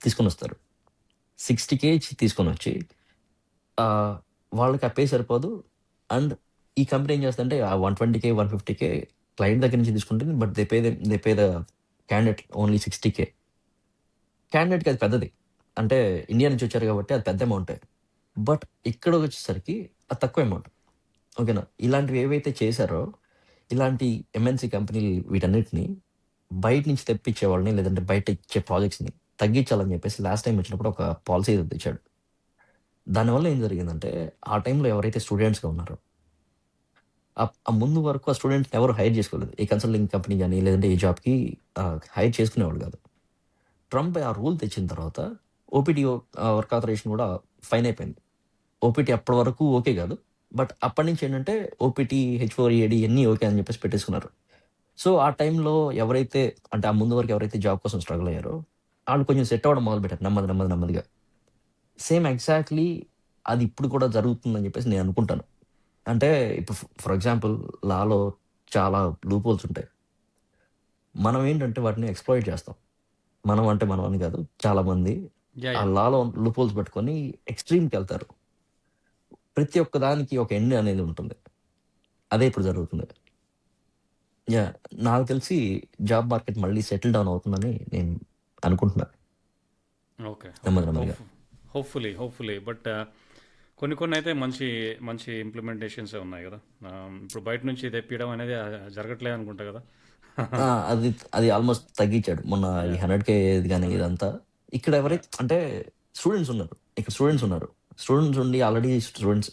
తీసుకొనొస్తారు. 60,000 ఇచ్చి తీసుకొనొచ్చి ఆహ్, వాళ్ళకి ఆ పే సరిపోదు. అండ్ ఈ కంపెనీ ఏం చేస్తదంటే ఆ 120,000, 150,000 క్లయింట్ దగ్గర నుంచి తీసుకుంటుంది. But they pay the candidate only 60,000. క్యాండిడేట్‌కి అది పెద్దది. అంటే ఇండియా నుంచి వచ్చారు కాబట్టి అది పెద్ద అమౌంటే. బట్ ఇక్కడికొచ్చేసరికి అది తక్కువ అమౌంట్. ఓకేనా? ఇలాంటివి ఏవైతే చేశారో, ఇలాంటి ఎంఎన్‌సీ కంపెనీలు వీటన్నిటిని బయట నుంచి తెప్పించేవాళ్ళని, లేదంటే బయట ఇచ్చే ప్రాజెక్ట్స్‌ని తగ్గించాలని చెప్పేసి లాస్ట్ టైమ్ వచ్చినప్పుడు ఒక పాలిసీ ఏదో తెచ్చాడు. దానివల్ల ఏం జరిగిందంటే, ఆ టైంలో ఎవరైతే స్టూడెంట్స్‌గా ఉన్నారో, ఆ ముందు వరకు ఆ స్టూడెంట్స్‌ని ఎవరు హైర్ చేసుకోలేదు. ఏ కన్సల్టింగ్ కంపెనీ గాని, లేదంటే ఏ జాబ్‌కి హైర్ చేసుకునేవాళ్ళు కాదు. ట్రంప్ ఆ రూల్ తెచ్చిన తర్వాత ఓపీటీ వర్క్ ఆథరైజేషన్ కూడా ఫైన్ అయిపోయింది. ఓపీటీ అప్పటి వరకు ఓకే కాదు. బట్ అప్పటి నుంచి ఏంటంటే ఓపీటీ, హెచ్-4EAD ఇయన్నీ ఓకే అని చెప్పేసి పెట్టేసుకున్నారు. సో, ఆ టైంలో ఎవరైతే అంటే ఆ ముందు వరకు ఎవరైతే జాబ్ కోసం స్ట్రగుల్ అయ్యారో, ఆళ్ళు కొంచెం సెట్ అవ్వడం మొదలుపెట్టారు నెమ్మదిగా. సేమ్ ఎగ్జాక్ట్‌లీ అది ఇప్పుడు కూడా జరుగుతుందని చెప్పేసి నేను అనుకుంటాను. అంటే ఇప్పుడు ఫర్ ఎగ్జాంపుల్ లాలో చాలా లూప్ హోల్స్ ఉంటాయి. మనం ఏంటంటే వాటిని ఎక్స్‌ప్లాయిట్ చేస్తాం. మనం అంటే మనం అని కాదు. చాలామంది
యాహ్!
ఆ
యాహ్!
లాలో లూప్ హోల్స్ పెట్టుకొని ఎక్స్‌ట్రీమ్‌కెళ్తారు. ప్రతి ఒక్క దానికి ఒక ఎండ్ అనేది ఉంటుంది. అదే ఇప్పుడు జరుగుతుంది. యాహ్! నాకు తెలిసి జాబ్ మార్కెట్ మళ్ళీ సెటిల్ డౌన్ అవుతుందని నేను అనుకుంటున్నా
ఓకే. ఓకే.
నెమ్మదిగా.
హోప్‌ఫుల్లీ. బట్ కొన్ని కొన్నయితే మంచి మంచి ఇంప్లిమెంటేషన్సే ఉన్నాయి గదా! ఇప్పుడు బయట నుంచి తెప్పియడం అనేది జరగట్లేదనుకుంటా గదా!
అది అది ఆల్‌మోస్ట్ తగ్గించాడు. మొన్న ఈ
యాహ్!
100,000 గాని
అదే.
ఇదంతా. ఇక్కడ
యాహ్!
ఎవరైతే అంటే స్టూడెంట్స్ ఉన్నారు. ఇక్కడ స్టూడెంట్స్
హ్మ్.
ఉన్నారు. స్టూడెంట్స్ ఉండి ఆల్రెడీ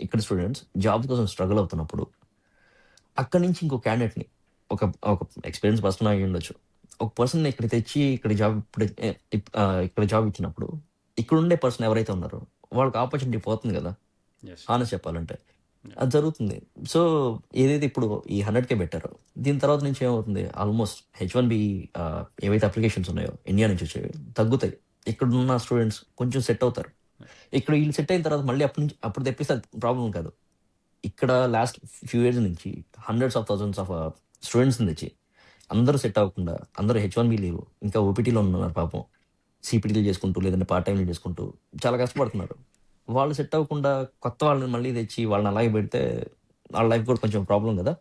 ఇక్కడ స్టూడెంట్స్ జాబ్ కోసం స్ట్రగుల్ అవుతున్నప్పుడు, అక్కడి నుంచి ఇంకో క్యాండిడేట్‌ని ఒక ఒక ఎక్స్‌పీరియన్స్ పర్సన్ అయ్యుండొచ్చు. ఒక పర్సన్‌ని ఇక్కడికి తెచ్చి ఇక్కడ జాబ్ ఇచ్చినప్పుడు, ఇక్కడుండే పర్సన్ ఎవరైతే ఉన్నారో వాళ్ళకి ఆపర్చునిటీ పోతుంది గదా!
యెస్.
హానెస్ట్ చెప్పాలంటే.
యాహ్!
అది జరుగుతుంది. సో, ఏదైతే ఇప్పుడు ఈ 100,000 పెట్టారో, దీని తర్వాత నుంచి ఏమవుతుంది ఆల్‌మోస్ట్ హెచ్-1బీ ఏవైతే అప్లికేషన్స్ ఉన్నాయో ఇండియా నుంచి వచ్చేవి తగ్గుతాయి. ఇక్కడున్న స్టూడెంట్స్ కొంచెం సెట్ అవుతారు. ఇక్కడ వీళ్ళు సెట్ అయిన తర్వాత మళ్ళీ అప్పుడు తెప్పిస్తే ప్రాబ్లం కాదు. ఇక్కడ లాస్ట్ ఫ్యూ ఇయర్స్ నుంచి హండ్రెడ్స్ ఆఫ్ థౌసండ్స్ ఆఫ్ స్టూడెంట్స్ని తెచ్చి అందరూ సెట్ అవ్వకుండా అందరూ H1B లీవ్ ఇంకా ఓపీటీలో ఉన్నారు పాపం. సిపిటీలు చేసుకుంటూ లేదంటే పార్ట్ టైంలు చేసుకుంటూ చాలా కష్టపడుతున్నారు. వాళ్ళు సెట్ అవ్వకుండా కొత్త వాళ్ళని మళ్ళీ తెచ్చి వాళ్ళని అలాగే పెడితే వాళ్ళ లైఫ్ కూడా కొంచెం ప్రాబ్లం కదా.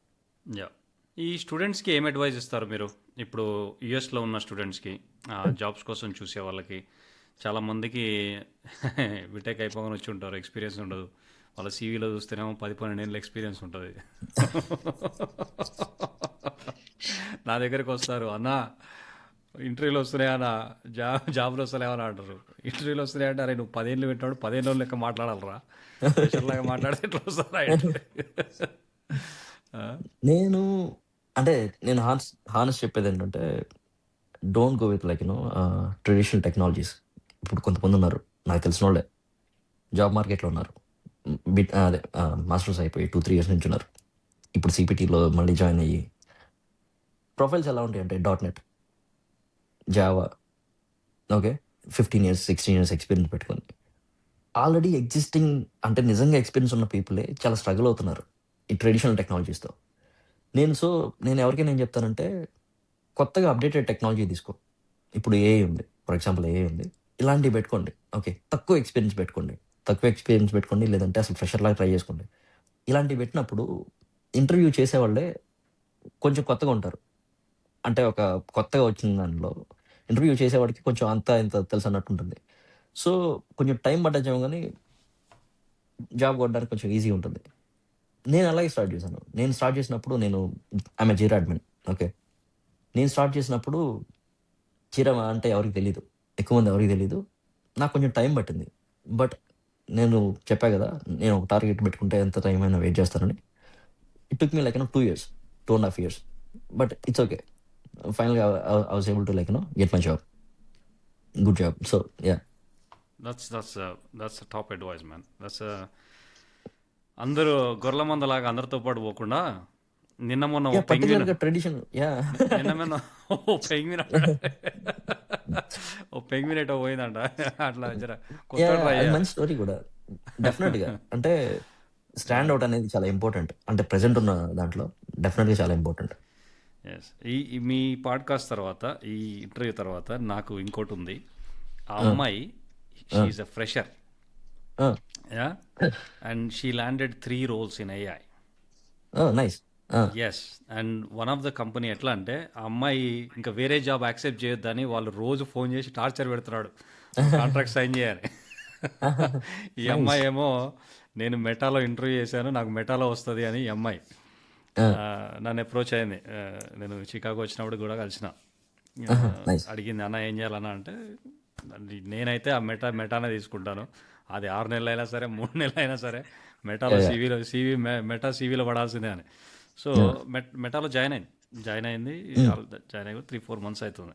యా. ఈ స్టూడెంట్స్కి ఏం అడ్వైజ్ ఇస్తారు మీరు? ఇప్పుడు యుఎస్లో ఉన్న స్టూడెంట్స్కి, జాబ్స్ కోసం చూసే వాళ్ళకి, చాలామందికి బీటెక్ అయిపోగానే వచ్చి ఉంటారు, ఎక్స్పీరియన్స్ ఉండదు. వాళ్ళ సీవీలో చూస్తేనేమో 10-12 ఏళ్ళ ఎక్స్పీరియన్స్ ఉంటుంది. నా దగ్గరికి వస్తారు, అన్న ఇంటర్వ్యూలు వస్తున్నాయన్నా, జాబ్లు వస్తలేమని అంటారు. ఇంటర్వ్యూలు వస్తున్నాయంటే, అరే నువ్వు 10 ఏళ్ళు పెట్టాడు, 10 ఏళ్ళ లెక్క మాట్లాడాలరా, లాగా మాట్లాడితే ఎట్లా వస్తారా?
నేను అంటే నేను హానెస్ట్ చెప్పేది ఏంటంటే don't go with like traditional technologies. ఇప్పుడు కొంతమంది ఉన్నారు నాకు తెలిసిన వాళ్ళే జాబ్ మార్కెట్లో ఉన్నారు. అదే మాస్టర్స్ అయిపోయి 2-3 ఇయర్స్ నుంచి ఉన్నారు. ఇప్పుడు సిపిటీలో మళ్ళీ జాయిన్ అయ్యి ప్రొఫైల్స్ ఎలా ఉంటాయి అంటే .NET, Java, okay 15 years 16 years experience పెట్టుకొని ఆల్రెడీ ఎగ్జిస్టింగ్ అంటే నిజంగా ఎక్స్పీరియన్స్ ఉన్న పీపులే చాలా స్ట్రగుల్ అవుతున్నారు ఈ ట్రెడిషనల్ టెక్నాలజీస్తో. నేను ఎవరికైనా ఏం చెప్తానంటే కొత్తగా అప్డేటెడ్ టెక్నాలజీ తీసుకో. ఇప్పుడు ఏఐ ఉంది, ఫర్ ఎగ్జాంపుల్ ఏఐ ఉంది, ఇలాంటివి పెట్టుకోండి. ఓకే తక్కువ ఎక్స్పీరియన్స్ పెట్టుకోండి లేదంటే అసలు ఫ్రెషర్ లాగా ట్రై చేసుకోండి. ఇలాంటివి పెట్టినప్పుడు ఇంటర్వ్యూ చేసేవాళ్ళే కొంచెం కొత్తగా ఉంటారు. అంటే ఒక కొత్తగా వచ్చిన దానిలో ఇంటర్వ్యూ చేసేవాడికి కొంచెం అంతా ఇంత తెలుసు అన్నట్టు ఉంటుంది. సో కొంచెం టైం పట్టచ్చేమో కానీ జాబ్ కొట్టడానికి కొంచెం ఈజీగా ఉంటుంది. నేను అలాగే స్టార్ట్ చేశాను. నేను స్టార్ట్ చేసినప్పుడు ఆమె జీరా అడ్మిన్. ఓకే నేను స్టార్ట్ చేసినప్పుడు జీరా అంటే ఎవరికి తెలీదు, ఎక్కువ మంది ఎవరికి తెలీదు. నాకు కొంచెం టైం పట్టింది. బట్ నేను చెప్పా కదా, నేను ఒక టార్గెట్ పెట్టుకుంటే ఎంత టైం అయినా వెయిట్ చేస్తానని. It took me like 2 years, 2.5 years. But it's okay. ఫైనల్గా I was able to get my job, good job. So yeah,
that's top advice man. అందరూ గొర్రెల మందలాగా అందరితో పాటు పోకుండా నిన్న మొన్న
పర్టికులర్గా ట్రెడిషన్
పెంగ్విన్ ఎటో పోయిందంట, అట్లా జర కొత్త ట్రై
మంచి స్టోరీ కూడా డెఫినెట్ గా. అంటే స్టాండ్ అవుట్ అనేది చాలా ఇంపార్టెంట్. అంటే ప్రెసెంట్ ఉన్న దాంట్లో డెఫినెట్ గా చాలా ఇంపార్టెంట్.
మీ పాడ్కాస్ట్ తర్వాత, ఈ ఇంటర్వ్యూ తర్వాత నాకు ఇంకోటి ఉంది. ఆ అమ్మాయి she's a fresher, and she landed 3 roles in AI.
Nice.
Yes, and one of the company ఎట్లా అంటే, ఆ అమ్మాయి ఇంకా వేరే జాబ్ యాక్సెప్ట్ చేయొద్దని వాళ్ళు రోజు ఫోన్ చేసి టార్చర్ పెడుతున్నాడు, కాంట్రాక్ట్ సైన్ చేయాలి. ఈ అమ్మాయి ఏమో నేను మెటాలో ఇంటర్వ్యూ చేశాను, నాకు మెటాలో వస్తుంది అని ఈ అమ్మాయి నన్ను అప్రోచ్ అయింది. నేను చికాగో వచ్చినప్పుడు కూడా కలిసిన. అడిగింది, అన్న ఏం చేయాలన్నా అంటే, నేనైతే ఆ మెటానే తీసుకుంటాను. అది 6 నెలలైనా సరే 3 నెలలైనా సరే మెటాలో మెటా సీవీలో పడాల్సిందే అని. సో మెటాలో జాయిన్ అయింది. జాయిన్ అయ్యి 3-4 months అవుతుంది.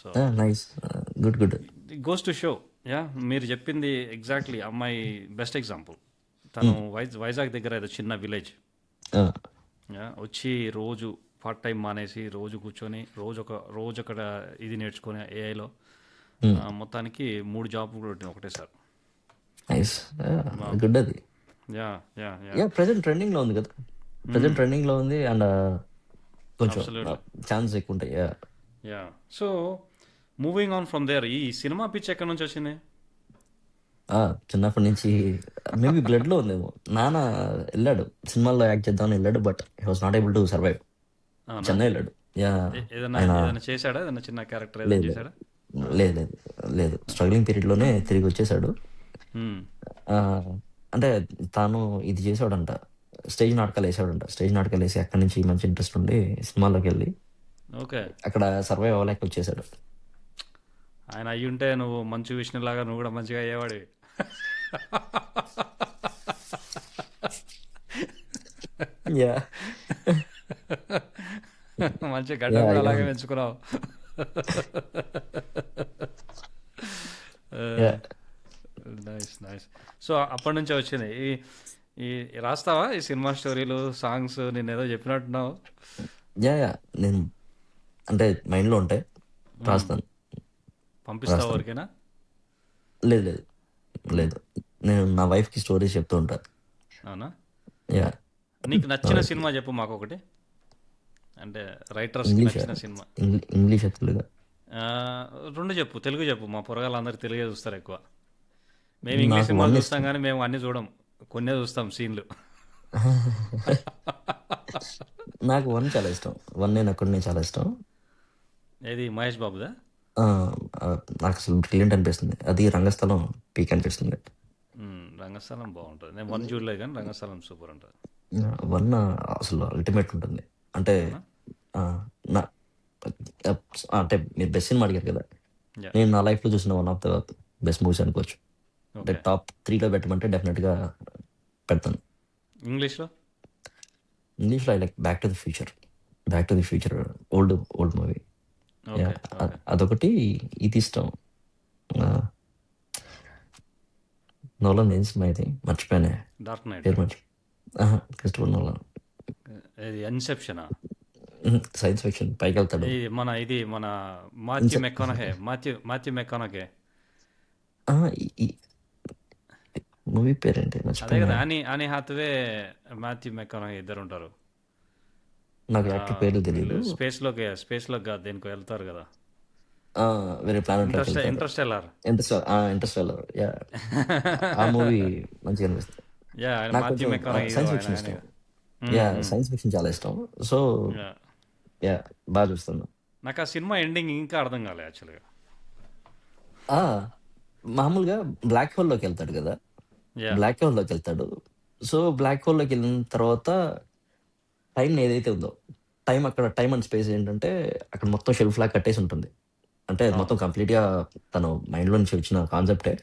So
nice, good good.
Goes to show. Yeah, మీరు చెప్పింది ఎగ్జాక్ట్లీ అమ్మాయి బెస్ట్ ఎగ్జాంపుల్. తను వైజాగ్ దగ్గర ఏదో చిన్న విలేజ్ వచ్చి రోజు పార్ట్ టైం మానేసి రోజు కూర్చొని రోజు ఒక ఇది నేర్చుకొని ఏఐలో మొత్తానికి 3 జాబ్లు కూడా ఒకటేసారి.
Nice, good. అది ప్రెసెంట్ ట్రెండింగ్ లో ఉంది కదా, ప్రెసెంట్ ట్రెండింగ్ లో ఉంది. అండ్ కొంచెం ఛాన్స్ ఎక్కువ ఉంటాయి.
Yeah, so moving on from there, ఈ సినిమా పిచ్ ఎక్కడి నుంచి వచ్చింది?
చిన్నప్పటి నుంచి మేబీ బ్లడ్ లో ఉందేమో. నాన్న వెళ్ళాడు సినిమాల్లో యాక్ట్ చేద్దామని వెళ్ళాడు, but he was not able to survive. Chennai వెళ్ళాడు.
ఏదైనా చేశాడా? ఏదైనా చిన్న క్యారెక్టర్ చేశాడా?
లేదు లేదు, స్ట్రగ్లింగ్ పీరియడ్ లోనే తిరిగి వచ్చేసాడు. అంటే తాను ఇది చేసాడంట, స్టేజ్ నాటకాలు వేసాడంట. స్టేజ్ నాటకాలు వేసి అక్కడి నుంచి మంచి ఇంట్రెస్ట్ ఉండి సినిమాలోకి వెళ్ళి అక్కడ సర్వైవ్ అవ్వలేక వచ్చేసాడు.
ఆయన అయ్యి ఉంటే నువ్వు మంచి విష్ణు లాగా నువ్వు కూడా మంచిగా అయ్యేవాడివి. మంచి గడ్డ కూడా అలాగే పెంచుకున్నావు. Nice nice. సో అప్పటి నుంచే వచ్చింది. ఈ రాస్తావా ఈ సినిమా స్టోరీలు, సాంగ్స్? నేను ఏదో చెప్పినట్టున్నావు.
నేను అంటే మైండ్లో ఉంటాయి, రాస్తాను.
పంపిస్తావు ఎవరికైనా?
లేదు
ఉమ్,
లేదు. నేను నా వైఫ్‌కి స్టోరీస్ చెప్తూ ఉంటా.
అవునా?
యాహ్!
నీకు
నా
నచ్చిన
వైఫ్‌కి
సినిమా చెప్పు మాకు ఒకటి. అంటే రైటర్స్కి
ఇంగ్లీషా?
నచ్చిన సినిమా.
ఇంగ్లీషా తెలుగా?
ఆ, రెండు చెప్పు, తెలుగు చెప్పు. మా పొరగాళ్ళందరూ తెలుగే చూస్తారు ఎక్కువ. మేము ఇంగ్లీష్
నాకు
సినిమాలు
'వన్'
చూస్తాం
ఇష్టం.
కానీ మేము అన్నీ చూడం. కొన్నే చూస్తాం సీన్లు.
నాకు 'వన్' చాలా ఇష్టం. 'వన్ నేను ఒక్కడినే' చాలా ఇష్టం.
ఏది మహేష్ బాబుదా?
ఆ! నాకసలు బ్రిలియంట్ అనిపిస్తుంది. అది 'రంగస్థలం' పీక్ అనిపిస్తుంది.
రంగస్థలం బాగుంటుంది. నేను వన్ చూడలేదు కానీ రంగస్థలం సూపర్ ఉంటుంది.
'వన్' అసలు అల్టిమేట్ ఉంటుంది. అంటే
అవునా?
ఆహ్, నా అంటే మీరు బెస్ట్ సినిమా అడిగారు కదా!
యా.
నేను నా లైఫ్‌లో చూసిన one of the best movies అనుకోవచ్చు. అంటే
ఓకే.
టాప్ 3లో పెట్టమంటే డెఫినిట్‌గా పెడతాను.
ఇంగ్లీష్లో?
ఇంగ్లీష్‌లో I like 'back to the future'. 'Back to the future' old old movie.
Okay.
Yeah!
Okay.
అదొకటి. ఇది ఇష్టం. ఆహ్, 'నోలన్' ఏం సినిమా ఇది? మర్చిపోయానే.
Dark knight.
పేరు క్రిస్టోఫర్ నోలన్.
ఇది ఇన్సెప్షనా?
Science fiction పైకెళ్తాడు.
ఇది మన మాథ్యూ
ఇన్సె
మెక్కానహే. మాథ్యూ మెక్కానకే.
అహా! ఈ మూవీ పేరేంటి
అదే
మర్చిపోయానే.
కదా, అని హాత్వే, మాథ్యూ మెక్కానహే ఇద్దరు ఉంటారు.
నాకు యాక్టర్ పేర్లు
వీళ్ళు
తెలీదు.
స్పేస్లోకి కాదు దేనికో వెళ్తారు కదా.
ఆ! వేరే ప్లానెట్‌లోకెళ్తారు.
ఇంటర్స్టెల్లార్.
ఇంటర్స్టెల్లార్. యాహ్! ఆ మూవీ మంచిగా అనిపిస్తది.
యా, ఆయన
నాకు
మాథ్యూ
కొంచెం
మెక్కానహే హీరో
సైన్స్
ఆయన
ఫిక్షన్
ఆయన
ఇష్టం. యాహ్! సైన్స్ ఫిక్షన్ చాలా ఇష్టం. So,
yeah.
యాహ్! చూస్తాను.
నాకు ఆ సినిమా ఎండింగ్ ఇంకా అర్థం కాలే యాక్చువల్గా.
ఆ! మామూలుగా బ్లాక్ హోల్‌లోకెళ్తాడు గదా!
యా.
బ్లాక్ హోల్‌లోకెళ్తాడు. సో, బ్లాక్ హోల్‌లోకెళ్ళిన తర్వాత టైం ఏదైతే ఉందో, టైమ్ అండ్ స్పేస్ ఏంటంటే, అక్కడ మొత్తం షెల్ఫ్‌లాగా కట్టేసి ఉంటుంది. అంటే అది
అవును.
మొత్తం కంప్లీట్‌గా తను మైండ్‌లో నుంచి వచ్చిన కాన్సెప్టే.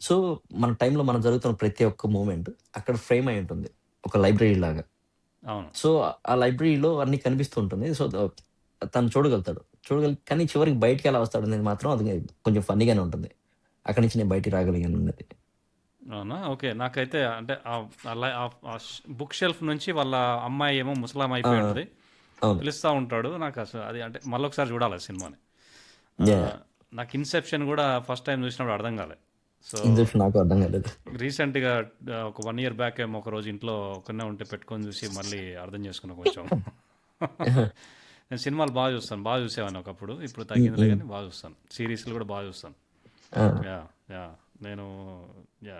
సో, మన టైంలో మనం జరుగుతున్న ప్రతి ఒక్క మూవ్‌మెంట్ అక్కడ ఫ్రేమ్ అయి ఉంటుంది. ఒక లైబ్రరీలాగా.
అవును.
సో, ఆ లైబ్రరీలో అన్నీ కనిపిస్తూ ఉంటుంది. సో, తను చూడగలుగుతాడు. కానీ చివరికి బయటికెలా వస్తాడనేది మాత్రం అది కొంచెం ఫన్నీగానే ఉంటుంది. అక్కడి నుంచి నేను బయటికి రాగలిగానన్నది.
అవునా? ఓకే. నాకైతే అంటే బుక్ షెల్ఫ్ నుంచి వాళ్ళ అమ్మాయి ఏమో ముసలామె
ఆ!
అయిపోయి ఉంటది.
అవును.
పిలుస్తా ఉంటాడు. నాకు అసలు అది అంటే మళ్ళొకసారి చూడాలి ఆ సినిమాని.
యాహ్!
నాకు ఇన్సెప్షన్ కూడా ఫస్ట్ టైం చూసినప్పుడు అర్థం కాలే. సో
ఇన్‌జెప్షన్ నాకు అర్థం కాలేదు.
రీసెంట్‌గా ఒక 1 ఇయర్ బ్యాక్ ఏమో ఒకరోజు ఇంట్లో ఒక్కడినే ఉంటే పెట్టుకొని చూసి మళ్ళీ అర్థం చేసుకున్నా కొంచెం. నేను సినిమాలు బాగా చూస్తాను. బాగా చూసేవాడిని ఒకప్పుడు. ఇప్పుడు
హ్మ్.
తగ్గిందిలే
హ్మ్.
గానీ బాగా చూస్తాను. సీరీస్‌లు కూడా బాగా చూస్తాను.
ఆ!
యాహ్! యాహ్! నేను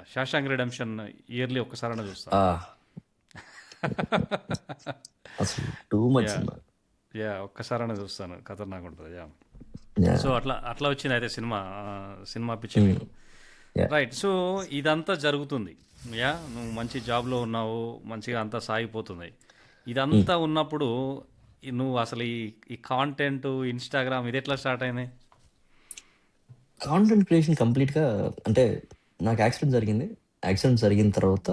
'షాషాంక్ రిడెంప్షన్' ఇయర్‌లీ ఒక్కసారైనా చూస్తా.
ఆ! అసలు టూ మచ్
యాహ్!
సినిమా.
ఒక్కసారైనా చూస్తాను. ఖతర్నాకుంటది. So,
yeah!
అట్లా వచ్చిందయితే సినిమా పిచ్చి
హ్మ్.
మీకు.
యాహ్!
రైట్. సో, ఇదంతా జరుగుతుంది. నువ్వు మంచి జాబ్‌లో ఉన్నావు. మంచిగా అంతా సాగిపోతుంది.
హ్మ్.
ఇదంతా ఉన్నప్పుడు నువ్వు అసలు ఈ కాంటెంట్, ఇన్‌స్టాగ్రామ్ ఇదెట్లా స్టార్ట్ అయింది?
కాంటెంట్ క్రియేషన్ కంప్లీట్‌గా అంటే నాకు యాక్సిడెంట్ జరిగింది. యాక్సిడెంట్ జరిగిన తర్వాత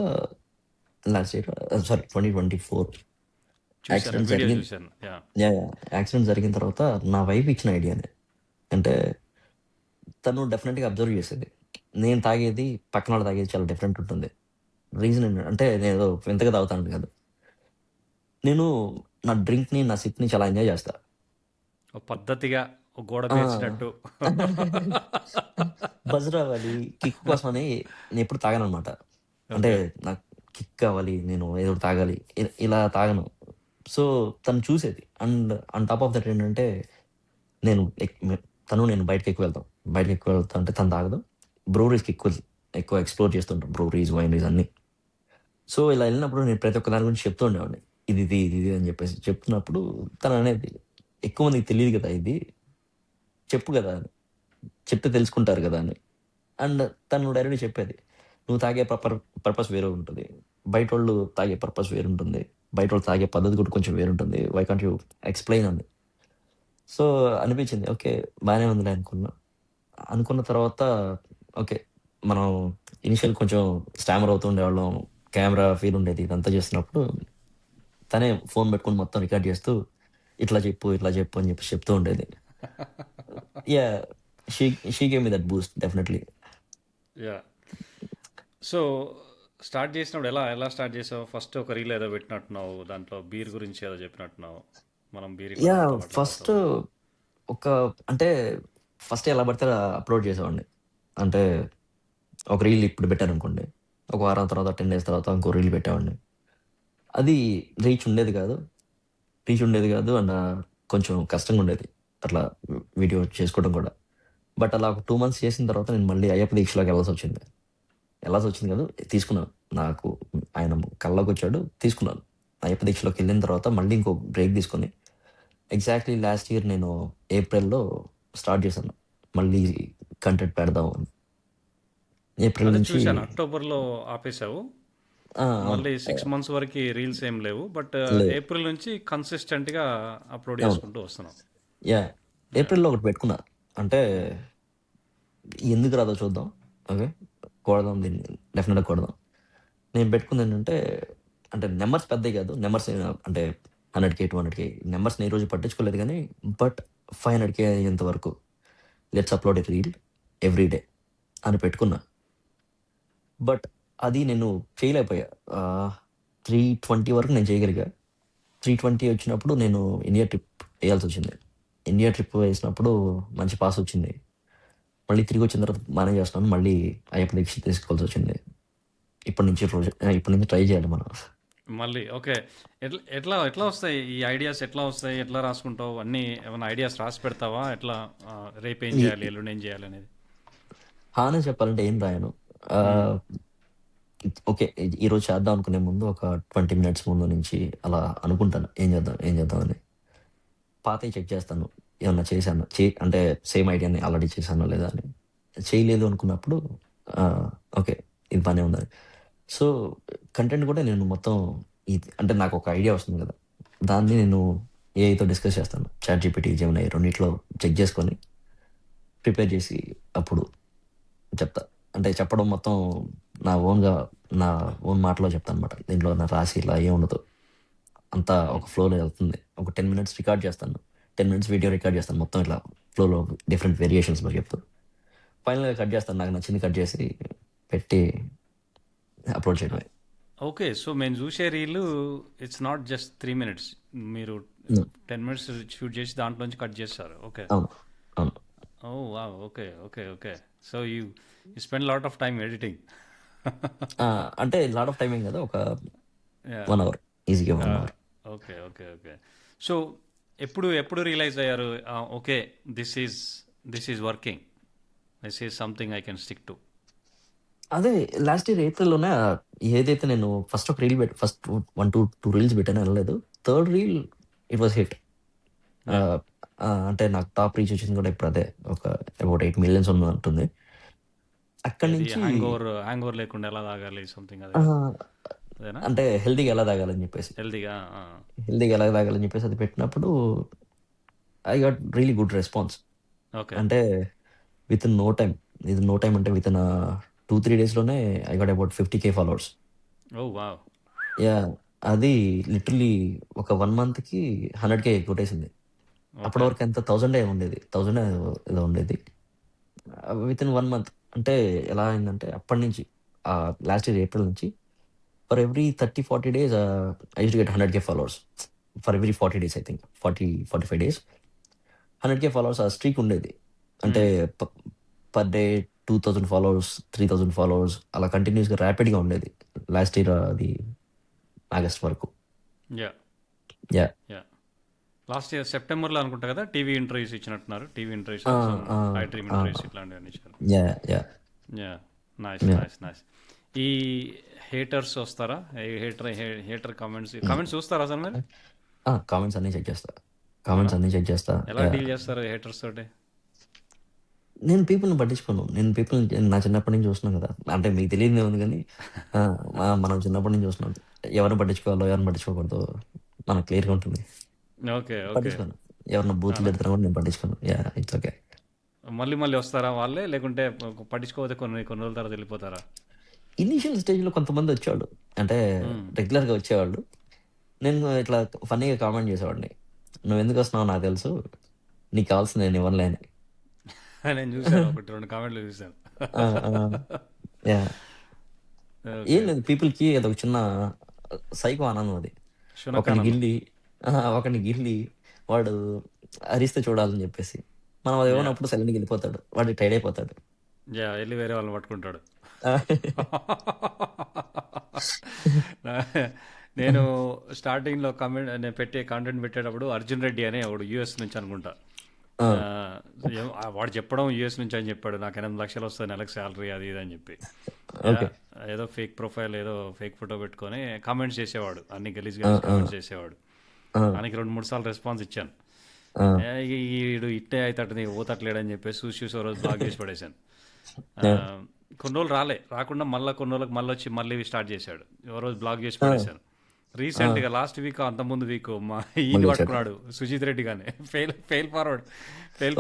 లాస్ట్ ఇయర్ సారీ 2024
చూసాను.
యాక్సిడెంట్
వీడియో
జరిగింది.
చూసాను.
యాహ్! యాక్సిడెంట్ జరిగిన తర్వాత నా వైఫ్ ఇచ్చిన ఐడియానే. అంటే తను డెఫినిట్‌గా అబ్జర్వ్ చేసేది. నేను తాగేది, పక్కనోళ్ళు తాగేది చాలా డిఫరెంట్ ఉంటుంది. రీజన్ ఏంటంటే అంటే నేనేదో వింతగా తాగుతానని కాదు. నేను నా డ్రింక్‌ని, నా సిప్‌ని చాలా ఎంజాయ్ చేస్తా.
ఒక పద్ధతిగా ఒక గోడ
ఆ!
పేర్చినట్టు.
బజ్ రావాలి, కిక్ కోసమని నేనెప్పుడు తాగననమాట. అంటే
ఓకే.
నాకు కిక్ కావాలి, నేను ఏదో ఒకటి తాగాలి. ఇలా తాగను. సో, తను చూసేది. And on top of that ఏంటంటే, నేను నేను బయటకెక్కువ వెళ్తాం. బయటకెక్కువ వెళ్తా అంటే తను తాగదు. బ్రూవరీస్‌కి ఎక్కువ ఎక్స్‌ప్లోర్ చేస్తుంటాం. బ్రూవరీస్, వైనరీస్ అన్నీ. సో, ఇలా ఎళ్ళినప్పుడు నేను ప్రతి ఒక్క దాని గురించి చెప్తూ ఉండేవాడిని. ఇది అని చెప్పేసి. చెప్తున్నప్పుడు తననేది, "ఎక్కువ మందికి తెలీదు కదా ఇది. చెప్పు గదా! చెప్తే తెలుసుకుంటారు గదా!" అని. అండ్ తను డైరెక్ట్‌గా చెప్పేది. "నువ్వు తాగే పర్పస్ వేరే ఉంటది. బయటోళ్ళు తాగే పర్పస్ వేరుంటుంది. బయటోళ్ళు తాగే పద్ధతి కూడా కొంచెం వేరుంటుంది. వై కాంట్ యూ ఎక్స్‌ప్లెయిన్" అంది. సో, అనిపించింది. ఓకే. బానే ఉందిలే అనుకున్నా. అనుకున్న తర్వాత ఓకే. మనం ఇనిషియల్ కొంచెం స్టామర్ అవుతూ ఉండేవాళ్ళం. కెమెరా ఫీల్ ఉండేది. ఇదంతా చేస్తున్నప్పుడు తనే ఫోన్ పెట్టుకొని మొత్తం రికార్డ్ చేస్తూ, ఇట్లా చెప్పు అని చెప్పేసి చెప్తూ ఉండేది. Yeah! She she gave me that Boost definitely.
Yeah! So, start చేసినప్పుడు ఎలా స్టార్ట్ చేసావు? ఫస్ట్ ఒక రీల్ ఏదో పెట్టినట్టున్నావు. దాంట్లో బీర్ గురించి ఏదో చెప్పినట్టున్నావు. మనం బీర్ ఇట్లా తాగుతాం, అట్లా
ఫస్ట్
తాగుతామని.
ఒక అంటే ఫస్ట్ ఎలా పడితే అలా అప్‌లోడ్ చేసేవాడిని. అంటే ఒక రీల్ ఇప్పుడు పెట్టాననుకోండి, ఒక వారం తర్వాత 10 డేస్ తర్వాత ఇంకో రీల్ పెట్టేవాడిని. అది రీచ్ ఉండేది కాదు. రీచ్ ఉండేది కాదు. అండ్ కొంచెం కష్టంగా ఉండేది అట్లా వీడియో చేసుకోవడం కూడా. బట్ అలా ఒక 2 మంత్స్ చేసిన తర్వాత నేను మళ్ళీ అయ్యప్ప దీక్షలోకి వెళ్ళాల్సొచ్చింది. వెళ్ళాల్సొచ్చింది కాదు, తీసుకున్నాను. నాకు ఆయన కల్లోకొచ్చాడు, తీసుకున్నాను. అయ్యప్ప దీక్షలోకెళ్ళిన తర్వాత మళ్ళీ ఇంకో బ్రేక్ తీసుకొని, ఎగ్జాక్ట్‌లీ లాస్ట్ ఇయర్ నేను ఏప్రిల్‌లో స్టార్ట్ చేశాను. మళ్ళీ కంటెంట్ పెడదాం అని. ఏప్రిల్
అదే
నుంచి
చూశాను. అక్టోబర్‌లో ఆపేసావు.
అవును.
మళ్ళీ 6 మంత్స్ వరకి రీల్స్ ఏం లేవు. బట్
లేదు.
ఏప్రిల్ నుంచి కన్సిస్టెంట్‌గా అప్‌లోడ్
అవును.
చేసుకుంటూ వస్తున్నావు.
యాహ్!
యాహ్!
ఏప్రిల్‌లో ఒకటి పెట్టుకున్నా. అంటే ఎందుకు రాదో చూద్దాం. ఓకే. కొడదాం దీన్ని. డెఫినిట్‌గా కొడదాం. నేను పెట్టుకుందేంటంటే, అంటే నంబర్స్ పెద్దయి కాదు. నంబర్స్ అంటే 100,000, 200,000 నంబర్స్‌ని ఏ రోజు పట్టించుకోలేదు గానీ, బట్ 500,000 అయ్యేంత వరకు let's upload a reel every day అని పెట్టుకున్నా. బట్ అది నేను చేయలేకపోయా. 320 వరకు నేను చేయగలిగా. 320 వచ్చినప్పుడు నేను ఇండియా ట్రిప్ ఎయాల్సొచ్చింది. ఇండియా ట్రిప్ వేసినప్పుడు మంచి పాసొచ్చింది. మళ్ళీ తిరిగొచ్చిన తర్వాత బానే చేస్తున్నాను. మళ్ళీ అయ్యప్ప దీక్ష తీసుకోవాల్సొచ్చింది. ఇప్పటి నుంచి ట్రై చేయాలి మనం.
మళ్ళీ ఓకే. ఎట్లా ఎట్లా ఎట్లా వస్తాయి ఈ ఐడియాస్? ఎట్లా వస్తాయి? ఎట్లా రాసుకుంటావు? అన్నీ ఏమన్నా ఐడియాస్ రాసి పెడతావా? ఎట్లా రేపేం
ఈ
చేయాలి? ఎల్లుండి ఏం చేయాలి అనేది?
హానెస్ట్ చెప్పాలంటే ఏం రాయను.
హ్మ్.
ఆహ్, ఓకే. ఈరోజు చేద్దాం అనుకునే ముందు ఒక 20 మినిట్స్ ముందు నుంచి అలా అనుకుంటాను. ఏం చేద్దాం? ఏం చేద్దాం అని. పాతయి చెక్ చేస్తాను. ఏమన్నా చేశానా? అంటే సేమ్ ఐడియాని ఆల్రెడీ చేశానా లేదా అని. చేయలేదు అనుకున్నప్పుడు ఆహ్, ఓకే. ఇది బానే ఉందని. సో, కంటెంట్ కూడా నేను మొత్తం అంటే నాకొక ఐడియా వస్తుంది కదా! దాన్ని నేను ఏఐతో డిస్కస్ చేస్తాను. చాట్‌జీపీటీ, జెమినై రెండిట్లో చెక్ చేసుకొని ప్రిపేర్ చేసి అప్పుడు చెప్తా. అంటే చెప్పడం మొత్తం నా ఓన్‌గా నా ఓన్ మాటలో చెప్తాననమాట. దీంట్లో నా రాసి ఇలా ఏముండదు. అంతా ఒక
హ్మ్.
ఫ్లోలో ఎళ్తుంది. ఒక 10 మినిట్స్ రికార్డ్ చేస్తాను. 10 మినిట్స్ వీడియో రికార్డ్ చేస్తాను. మొత్తం ఇట్లా ఫ్లోలో డిఫరెంట్ వేరియేషన్స్‌లో చెప్తూ. ఫైనల్‌గా కట్ చేస్తాను. నాకు నచ్చింది కట్ చేసి పెట్టి అప్‌లోడ్
ఆ!
చేయడమే.
ఓకే. సో, మేము చూసే reel it's not just 3 minutes. మీరు
హ్మ్.
10 మినిట్స్ షూట్ చేసి దాంట్లోంచి కట్ చేస్తారు. ఓకే.
అవును. అవును.
Oh! Wow! Okay. Okay. Okay. So, you spend lot of time editing.
Ah! అంటే లాట్ ఆఫ్ టైమ్ ఏం కాదు. ఒక
యాహ్!
1 అవర్. ఈజీగా 1
yeah!
Hour.
Okay. Okay. Okay. So, ఎప్పుడు ఎప్పుడు రియలైజ్ అయ్యారు? Okay. This is this is working. This is something I can stick to.
అదే last year ఏప్రిల్‌లోనే ఏదైతే నేను ఫస్ట్ ఒక రీల్ ఫస్ట్ 2 రీల్స్ పెట్టానో ఎళ్ళలేదు. Third reel it was hit.
Yeah!
Ah, అంటే నాకు టాప్ రీచ్ వచ్చింది కూడా ఇప్పుడు అదే. ఒక అబౌట్ 8 మిలియన్స్ ఉన్నట్టుంది. అక్కడి
ఏది
నుంచి
హ్యాంగోవర్ లేకుండా ఎలా తాగాలి సంథింగ్ అది కదా?
ఆహ్,
అదేనా?
అంటే హెల్తీగా ఎలా తాగాలని చెప్పేసి.
హెల్తీగా. ఆ!
హెల్తీగా ఎలా తాగాలని చెప్పేసి అది పెట్టినప్పుడు I got really good response.
Okay.
అంటే within no time. No time అంటే వితిన్ 2, 3 డేస్‌లోనే I got about 50,000 followers.
Oh! Wow!
Yeah! అది లిటరల్లీ ఒక 1 మంత్‌కి 100,000 కొట్టేసింది. అప్పటి
ఓకే.
వరకు ఎంత 1000 ఉండేది. 1000 ఏదో ఉండేది. వితిన్ 1 మంత్ అంటే ఎలా అయిందంటే అప్పటి నుంచి లాస్ట్ ఇయర్ ఏప్రిల్ నుంచి for every 30, 40 days I used to get 100,000 followers. For every 40 days I think. 40, 45 days 100,000 followers ఆ స్ట్రీక్ ఉండేది. అంటే
హ్మ్.
ప పర్ డే 2000 ఫాలోవర్స్, 3000 ఫాలోవర్స్ అలా కంటిన్యూయస్‌గా ర్యాపిడ్‌గా ఉండేది. లాస్ట్ ఇయర్ అది ఆగస్ట్ వరకు.
Yeah!
Yeah!
Yeah! Last year సెప్టెంబర్‌లో అనుకుంటా కదా! టీవీ ఇంటర్వ్యూస్ ఇచ్చినట్టున్నారు. TV interviews
ah!
Some
ah!
I dream
ah!
Interviews ఇట్లాంటివన్నీ ఇచ్చారు.
Yeah!
Yeah! Nice.
Yeah!
Nice. Nice. ఈ హేటర్స్ వస్తారా? ఈ హేటర్ కామెంట్స్
హ్మ్.
కామెంట్స్ చూస్తారా అసలు మీరు?
కామెంట్స్ అన్నీ చెక్ చేస్తా.
అవునా?
కామెంట్స్ అన్నీ చెక్ చేస్తా.
ఎలా
యాహ్!
డీల్ చేస్తారు హేటర్స్ తోటి?
నేను పీపుల్‌ని పట్టించుకోను. నేను పీపుల్‌ని నా చిన్నప్పటి నుంచి చూస్తున్నాను కదా! అంటే మీకు తెలియనిదేముంది గానీ ఆ! మనం చిన్నప్పటి నుంచి చూస్తున్నాం. ఎవరిని పట్టించుకోవాలో, ఎవరిని పట్టించుకోకూడదో మనకు క్లియర్‌గా ఉంటుంది.
ఓకే. ఓకే.
పట్టించుకోను. ఎవరైనా బూతులు
అవునా?
తిడుతున్నా కూడా నేను పట్టించుకోను. యాహ్! It's okay.
మళ్ళీ మళ్ళీ వస్తారా వాళ్ళే? లేకుంటే పట్టించుకోకపోతే కొన్ని కొన్ని రోజుల తర్వాత వెళ్ళిపోతారా?
ఇనీషియల్ స్టేజ్‌లో కొంతమంది వచ్చేవాళ్ళు. అంటే
హ్మ్.
రెగ్యులర్‌గా వచ్చేవాళ్ళు. నేను ఇట్లా ఫన్నీగా కామెంట్ చేసేవాడిని. "నువ్వెందుకొస్తున్నావో నాకు తెలుసు. నీకు కావాల్సింది నేను ఇవ్వనులే" అని.
నేను చూసాను. ఒకటి 2 కామెంట్లు చూసాను.
ఆ! ఆ! యాహ్!
ఓకే.
ఏం లేదు పీపుల్‌కి అదొక చిన్న సైకో ఆనందం అది. ఒకడిని
శునకానందం.
గిల్లి ఒకడిని గిల్లి వాడు అరిస్తే చూడాలని చెప్పేసి. మనం అది
యాహ్!
ఇవ్వనప్పుడు సైలెంట్‌గా ఎళ్ళిపోతాడు. వాడు టైర్డ్ అయిపోతాడు.
యాహ్! ఎళ్లి వేరే వాళ్ళని పట్టుకుంటాడు. నేను స్టార్టింగ్లో కమెంట్ నేను పెట్టే కాంటెంట్ పెట్టేటప్పుడు అర్జున్ రెడ్డి అనే ఒకడు యూఎస్ నుంచి అనుకుంటా.
ఆ,
ఆ, వాడు చెప్పడం యూఎస్ నుంచి అని చెప్పాడు, నాకు 8 లక్షలు వస్తుంది నెలకు శాలరీ అది ఇది అని చెప్పి. Yeah,
okay.
ఏదో ఫేక్ ప్రొఫైల్ ఏదో ఫేక్ ఫోటో పెట్టుకొని కామెంట్స్ చేసేవాడు, అన్ని గలీజ్ గలీజ్ కామెంట్స్ చేసేవాడు.
ఆ,
ఆయనకి 2 3 సార్లు రెస్పాన్స్ ఇచ్చాను.
ఆ,
ఈడు ఇట్టే అవుతాడు నీకు పోతట్లేడని చెప్పేసి చూసి ఓ రోజు బ్లాక్ చేసి పడేశాను. ఆ,
ఆ,
కొన్ని రోజులు రాకుండా మళ్ళీ కొన్ని రోజులకు మళ్ళీ వచ్చి మళ్ళీ స్టార్ట్ చేశాడు. ఓ రోజు బ్లాక్ చేసి
ఆ,
పడేశాను.
ఆ,
రీసెంట్గా లాస్ట్ వీక్ అంత ముందు వీక్ మా ఈయన
మళ్ళీ వచ్చాడు.
పట్టుకున్నాడు, సుజిత్ రెడ్డి గానే ఫెయిల్ ఫార్వర్డ్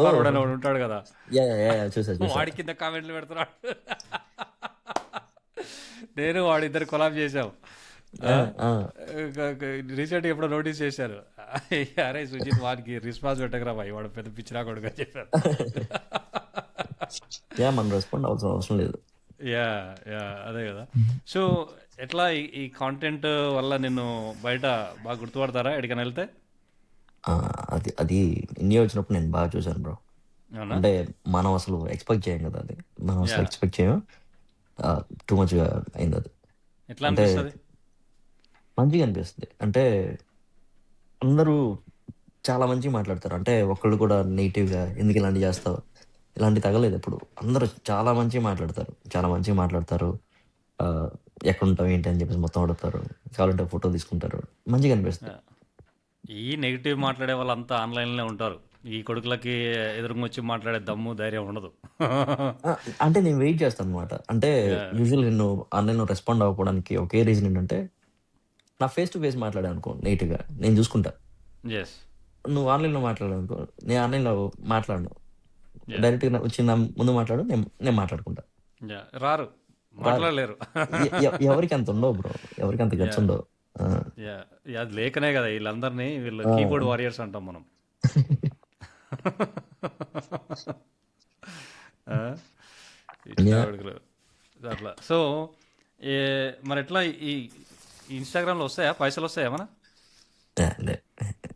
ఓ,
అని వాడు ఉంటాడు కదా,
యా యా యా, చూసా చూసా.
వాడి కింద కామెంట్లు పెడుతున్నాడు. నేను వాడిద్దరు కొలాబ్ చేసాం.
ఆ, ఆ,
రీసెంట్గా ఎప్పుడో నోటీస్ చేశారు, అరే సుజిత్ వాడికి రెస్పాన్స్ పెట్టకరా భాయ్, వాడు పెద్ద పిచ్చిరా కొడుకు అని చెప్పారు.
యా, మనం రెస్పాండ్ అవసరం అవసరం లేదు.
యా యా అదే కదా. సో ఎట్లా ఈ కాంటెంట్ వల్ల నిన్ను బయట బాగా గుర్తుపడతారా ఎక్కడికైనా వెళ్తే?
ఆ, అది అది ఇండియా వచ్చినప్పుడు నేను బాగా చూసాను బ్రో.
అవునా?
అంటే మనం అసలు ఎక్స్పెక్ట్ చేయం కదా, అది మనం అసలు
యా,
ఎక్స్పెక్ట్ చేయం. టూ మచ్గా అయింది అది.
ఎట్లా
అంటే
అనిపిస్తుంది?
మంచిగా అనిపిస్తుంది. అంటే అందరూ చాలా మంచిగా మాట్లాడతారు. అంటే ఒకళ్ళు కూడా నెగిటివ్గా ఎందుకు ఇలాంటి చేస్తావు ఇలాంటి తగలేదు ఎప్పుడు. అందరూ చాలా మంచిగా మాట్లాడతారు, చాలా మంచిగా మాట్లాడతారు. ఆ, ఎక్కడ ఉంటావు ఏంటి అని చెప్పేసి మొత్తం అడుగుతారు, కావాలంటే ఫోటో తీసుకుంటారు, మంచిగా అనిపిస్తుంది.
ఈ నెగిటివ్ మాట్లాడే వాళ్ళంతా ఆన్లైన్లోనే ఉంటారు. ఈ కొడుకులకి ఎదురుగా వచ్చి మాట్లాడే దమ్ము ధైర్యం ఉండదు.
ఆ, అంటే నేను వెయిట్ చేస్తాను అనమాట. అంటే యూజువల్ నేను ఆన్లైన్లో రెస్పాండ్ అవ్వడానికి ఒకే రీజన్ ఏంటంటే, నా ఫేస్ టు ఫేస్ మాట్లాడాను అనుకో నీట్గా నేను చూసుకుంటా.
ఎస్.
నువ్వు ఆన్లైన్లో మాట్లాడాను అనుకో, నేను ఆన్లైన్లో మాట్లాడను.
యా
డైరెక్ట్గా వచ్చి నా ముందు మాట్లాడు, నేను మాట్లాడుకుంటా.
యా రారు,
రాదు.
మాట్లాడలేరు.
ఎవరికి అంత ఉండవు బ్రో, ఎవరికి అంత
యా
గట్స్ ఉండవు. ఆ,
యా యా, అది లేకనే కదా వీళ్ళందరినీ వీళ్ళు
ఆ,
కీబోర్డ్ వారియర్స్ అంటాం మనం. ఆ? ఇట్లా
యా.
కొడుకులు అట్లా. సో ఏ మరి ఎట్లా ఈ ఇన్స్టాగ్రామ్లో వస్తాయా పైసలు వస్తాయా మన?
లే,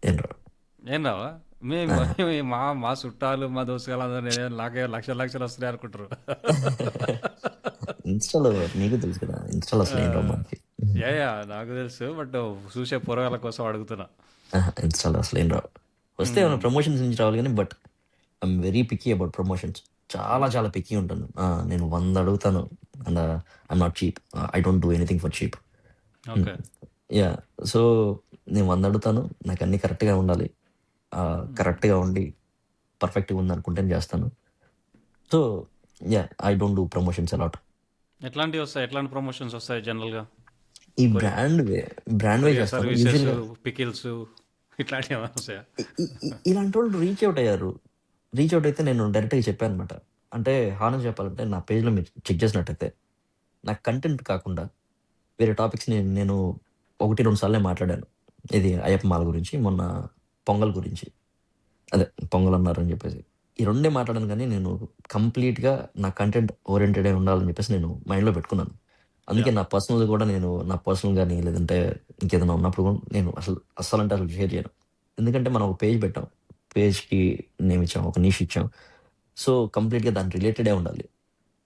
ఏం రావు.
ఏం రావా? మేము
ఆ.
మా మా చుట్టాలు మా దోస్తులు అందరూ నేనే నాకే లక్షలు లక్షలు వస్తున్నాయి అనుకుంటారు.
ఇన్స్టాలో నీకు తెలుసు కదా, ఇన్స్టాలో అసలు ఏం రావు మనకి.
యా యా నాకు తెలుసు, బట్ చూసే పొరగాల కోసం అడుగుతున్నా.
ఇన్స్టాలో అసలు ఏం రావు. వస్తే ఏమైనా ప్రమోషన్స్ నుంచి రావాలి కానీ, but I'm very picky about promotions. చాలా చాలా పిక్కీ ఉంటాను. నేను 100 అడుగుతాను. And I'm not cheap. I don't do anything for cheap.
Okay.
Yeah. So నేను 100 అడుగుతాను, నాకు అన్నీ కరెక్ట్గా ఉండాలి. కరెక్ట్గా ఉండి పర్ఫెక్ట్గా ఉంది అనుకుంటే చేస్తాను. So yeah, I don't do promotions a lot.
ఎట్లాంటివి వస్తాయి, ఎట్లాంటి ప్రమోషన్స్ వస్తాయి జనరల్గా?
ఈ
కొరియర్
బ్రాండ్ వే
కొరియర్
చేస్తాను
సర్వీసెస్,
యూజువల్గా.
పికిల్స్ ఇట్లాంటివి ఏమైనా వస్తాయా?
ఇలాంటి వాళ్ళు రీచ్ అవుట్ అయ్యారు. రీచ్ అవుట్ అయితే నేను డైరెక్ట్గా చెప్పాను అనమాట. అంటే హానెస్ట్ చెప్పాలంటే, నా పేజ్లో మీరు చెక్ చేసినట్టయితే నా కంటెంట్ కాకుండా వేరే టాపిక్స్ని నేను 1 2 సార్లే మాట్లాడాను. ఇది అయ్యప్ప మాల గురించి, మొన్న పొంగల్ గురించి, అదే పొంగల్ అన్నారని చెప్పేసి ఈ రెండే మాట్లాడాను. కానీ నేను కంప్లీట్గా నా కంటెంట్ ఓరియంటెడ్ అయి ఉండాలని చెప్పేసి నేను మైండ్లో పెట్టుకున్నాను.
యా
అందుకే నా పర్సనల్ కూడా నేను నా పర్సనల్ కానీ లేదంటే ఇంకేదైనా ఉన్నప్పుడు కూడా నేను అస్సలు అంటే అసలు షేర్ చేయను. ఎందుకంటే మనం ఒక పేజ్ పెట్టాం, పేజ్కి నేమ్ ఇచ్చాం, ఒక నీష్ ఇచ్చాం. సో కంప్లీట్గా దాని రిలేటెడే ఉండాలి,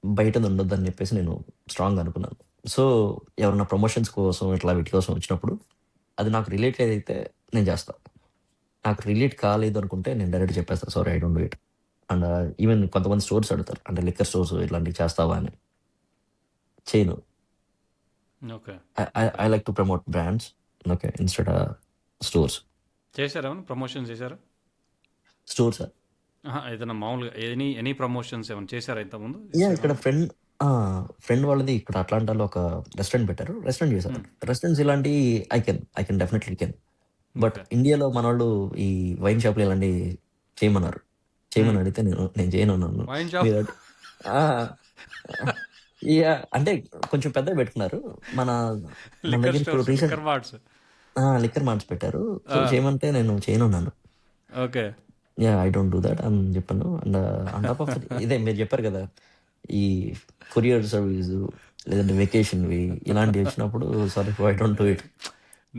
బయటది ఉండొద్దు అని చెప్పేసి నేను స్ట్రాంగ్ అనుకున్నాను. సో ఎవరైనా ప్రమోషన్స్ కోసం ఇట్లా వీటి కోసం వచ్చినప్పుడు అది నాకు రిలేటెడ్ అయితే నేను చేస్తాను. నాకు రిలేట్ కాలేదు అనుకుంటే నేను డైరెక్ట్ చెప్పేస్తాను, sorry I don't do it. And even కొంతమంది స్టోర్స్ అడుగుతారు, అంటే లిక్కర్ స్టోర్స్ ఇట్లాంటివి చేస్తావా అని. చేయను.
Okay.
I like to promote brands, okay, instead stores.
చేశారా ప్రమోషన్ చేశారా?
స్టోర్స్
ఏదైనా మామూలుగా ఎనీ ప్రమోషన్స్ ఏమైనా చేశారా ఇంతకుముందు
యా, ఇక్కడ
ఇన్స్టాగ్రామ్లో?
ఫ్రెండ్ వాళ్ళది ఇక్కడ అట్లాంటాలో ఒక రెస్టారెంట్ పెట్టారు, రెస్టారెంట్ చేశారు. రెస్టారెంట్స్ ఇలాంటి I can definitely can. But
okay.
ఇండియాలో మన వాళ్ళు ఈ వైన్ షాప్లు ఇలాంటివి చేయమన్నారు. చేయమని అడిగితే నేను చేయను అన్నాను.
Wine shop.
మీరు ఆ, యా, అంటే కొంచెం పెద్దగా పెట్టుకున్నారు. మన మన
లిక్కర్
దగ్గర ఇప్పుడు
stores,
recent
liquor marts.
Liquor marts పెట్టారు. సో చేయమంటే నేను చేయను అన్నాను.
Okay.
Yeah, I don't do that అని చెప్పాను. అండ్ ఆన్ టాప్ ఆఫ్ ఇదే మీరు చెప్పారు కదా, ఈ కొరియర్ సర్వీస్ లేదంటే వెకేషన్వి ఇలాంటివి వచ్చినప్పుడు sorry I don't do it.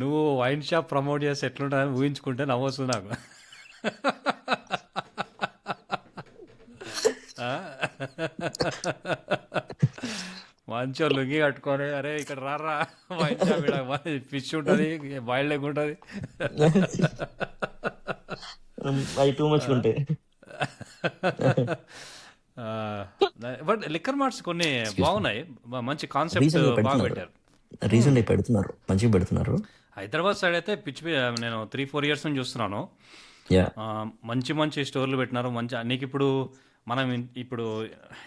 నువ్వు వైన్ షాప్ ప్రమోట్ చేస్తే ఎట్లుంటుందని ఊహించుకుంటే నవ్వొస్తుంది నాకు. ఆ? మంచిగా లుంగి కట్టుకొని అరే ఇక్కడ రారా వైన్ షాప్ ఈడ ఫిష్ ఉంటుంది బాయిల్డ్ ఎగ్ ఉంటుంది.
అవి టూ మచ్ ఉంటాయి.
బట్ లిక్కర్ మార్ట్స్ కొన్ని
ఎక్స్క్యూజ్ మీ.
బాగున్నాయి, మంచి కాన్సెప్ట్
రీసెంట్గా
బాగా
పెడుతున్నారు,
పెట్టారు.
రీసెంట్గా పెడుతున్నారు, మంచిగా పెడుతున్నారు.
హైదరాబాద్ సైడ్ అయితే నేను 3-4 ఇయర్స్ నుంచి చూస్తున్నాను.
యా
ఆ, మంచి మంచి స్టోర్లు పెట్టినారు. మంచి నీకు ఇప్పుడు మనం ఇప్పుడు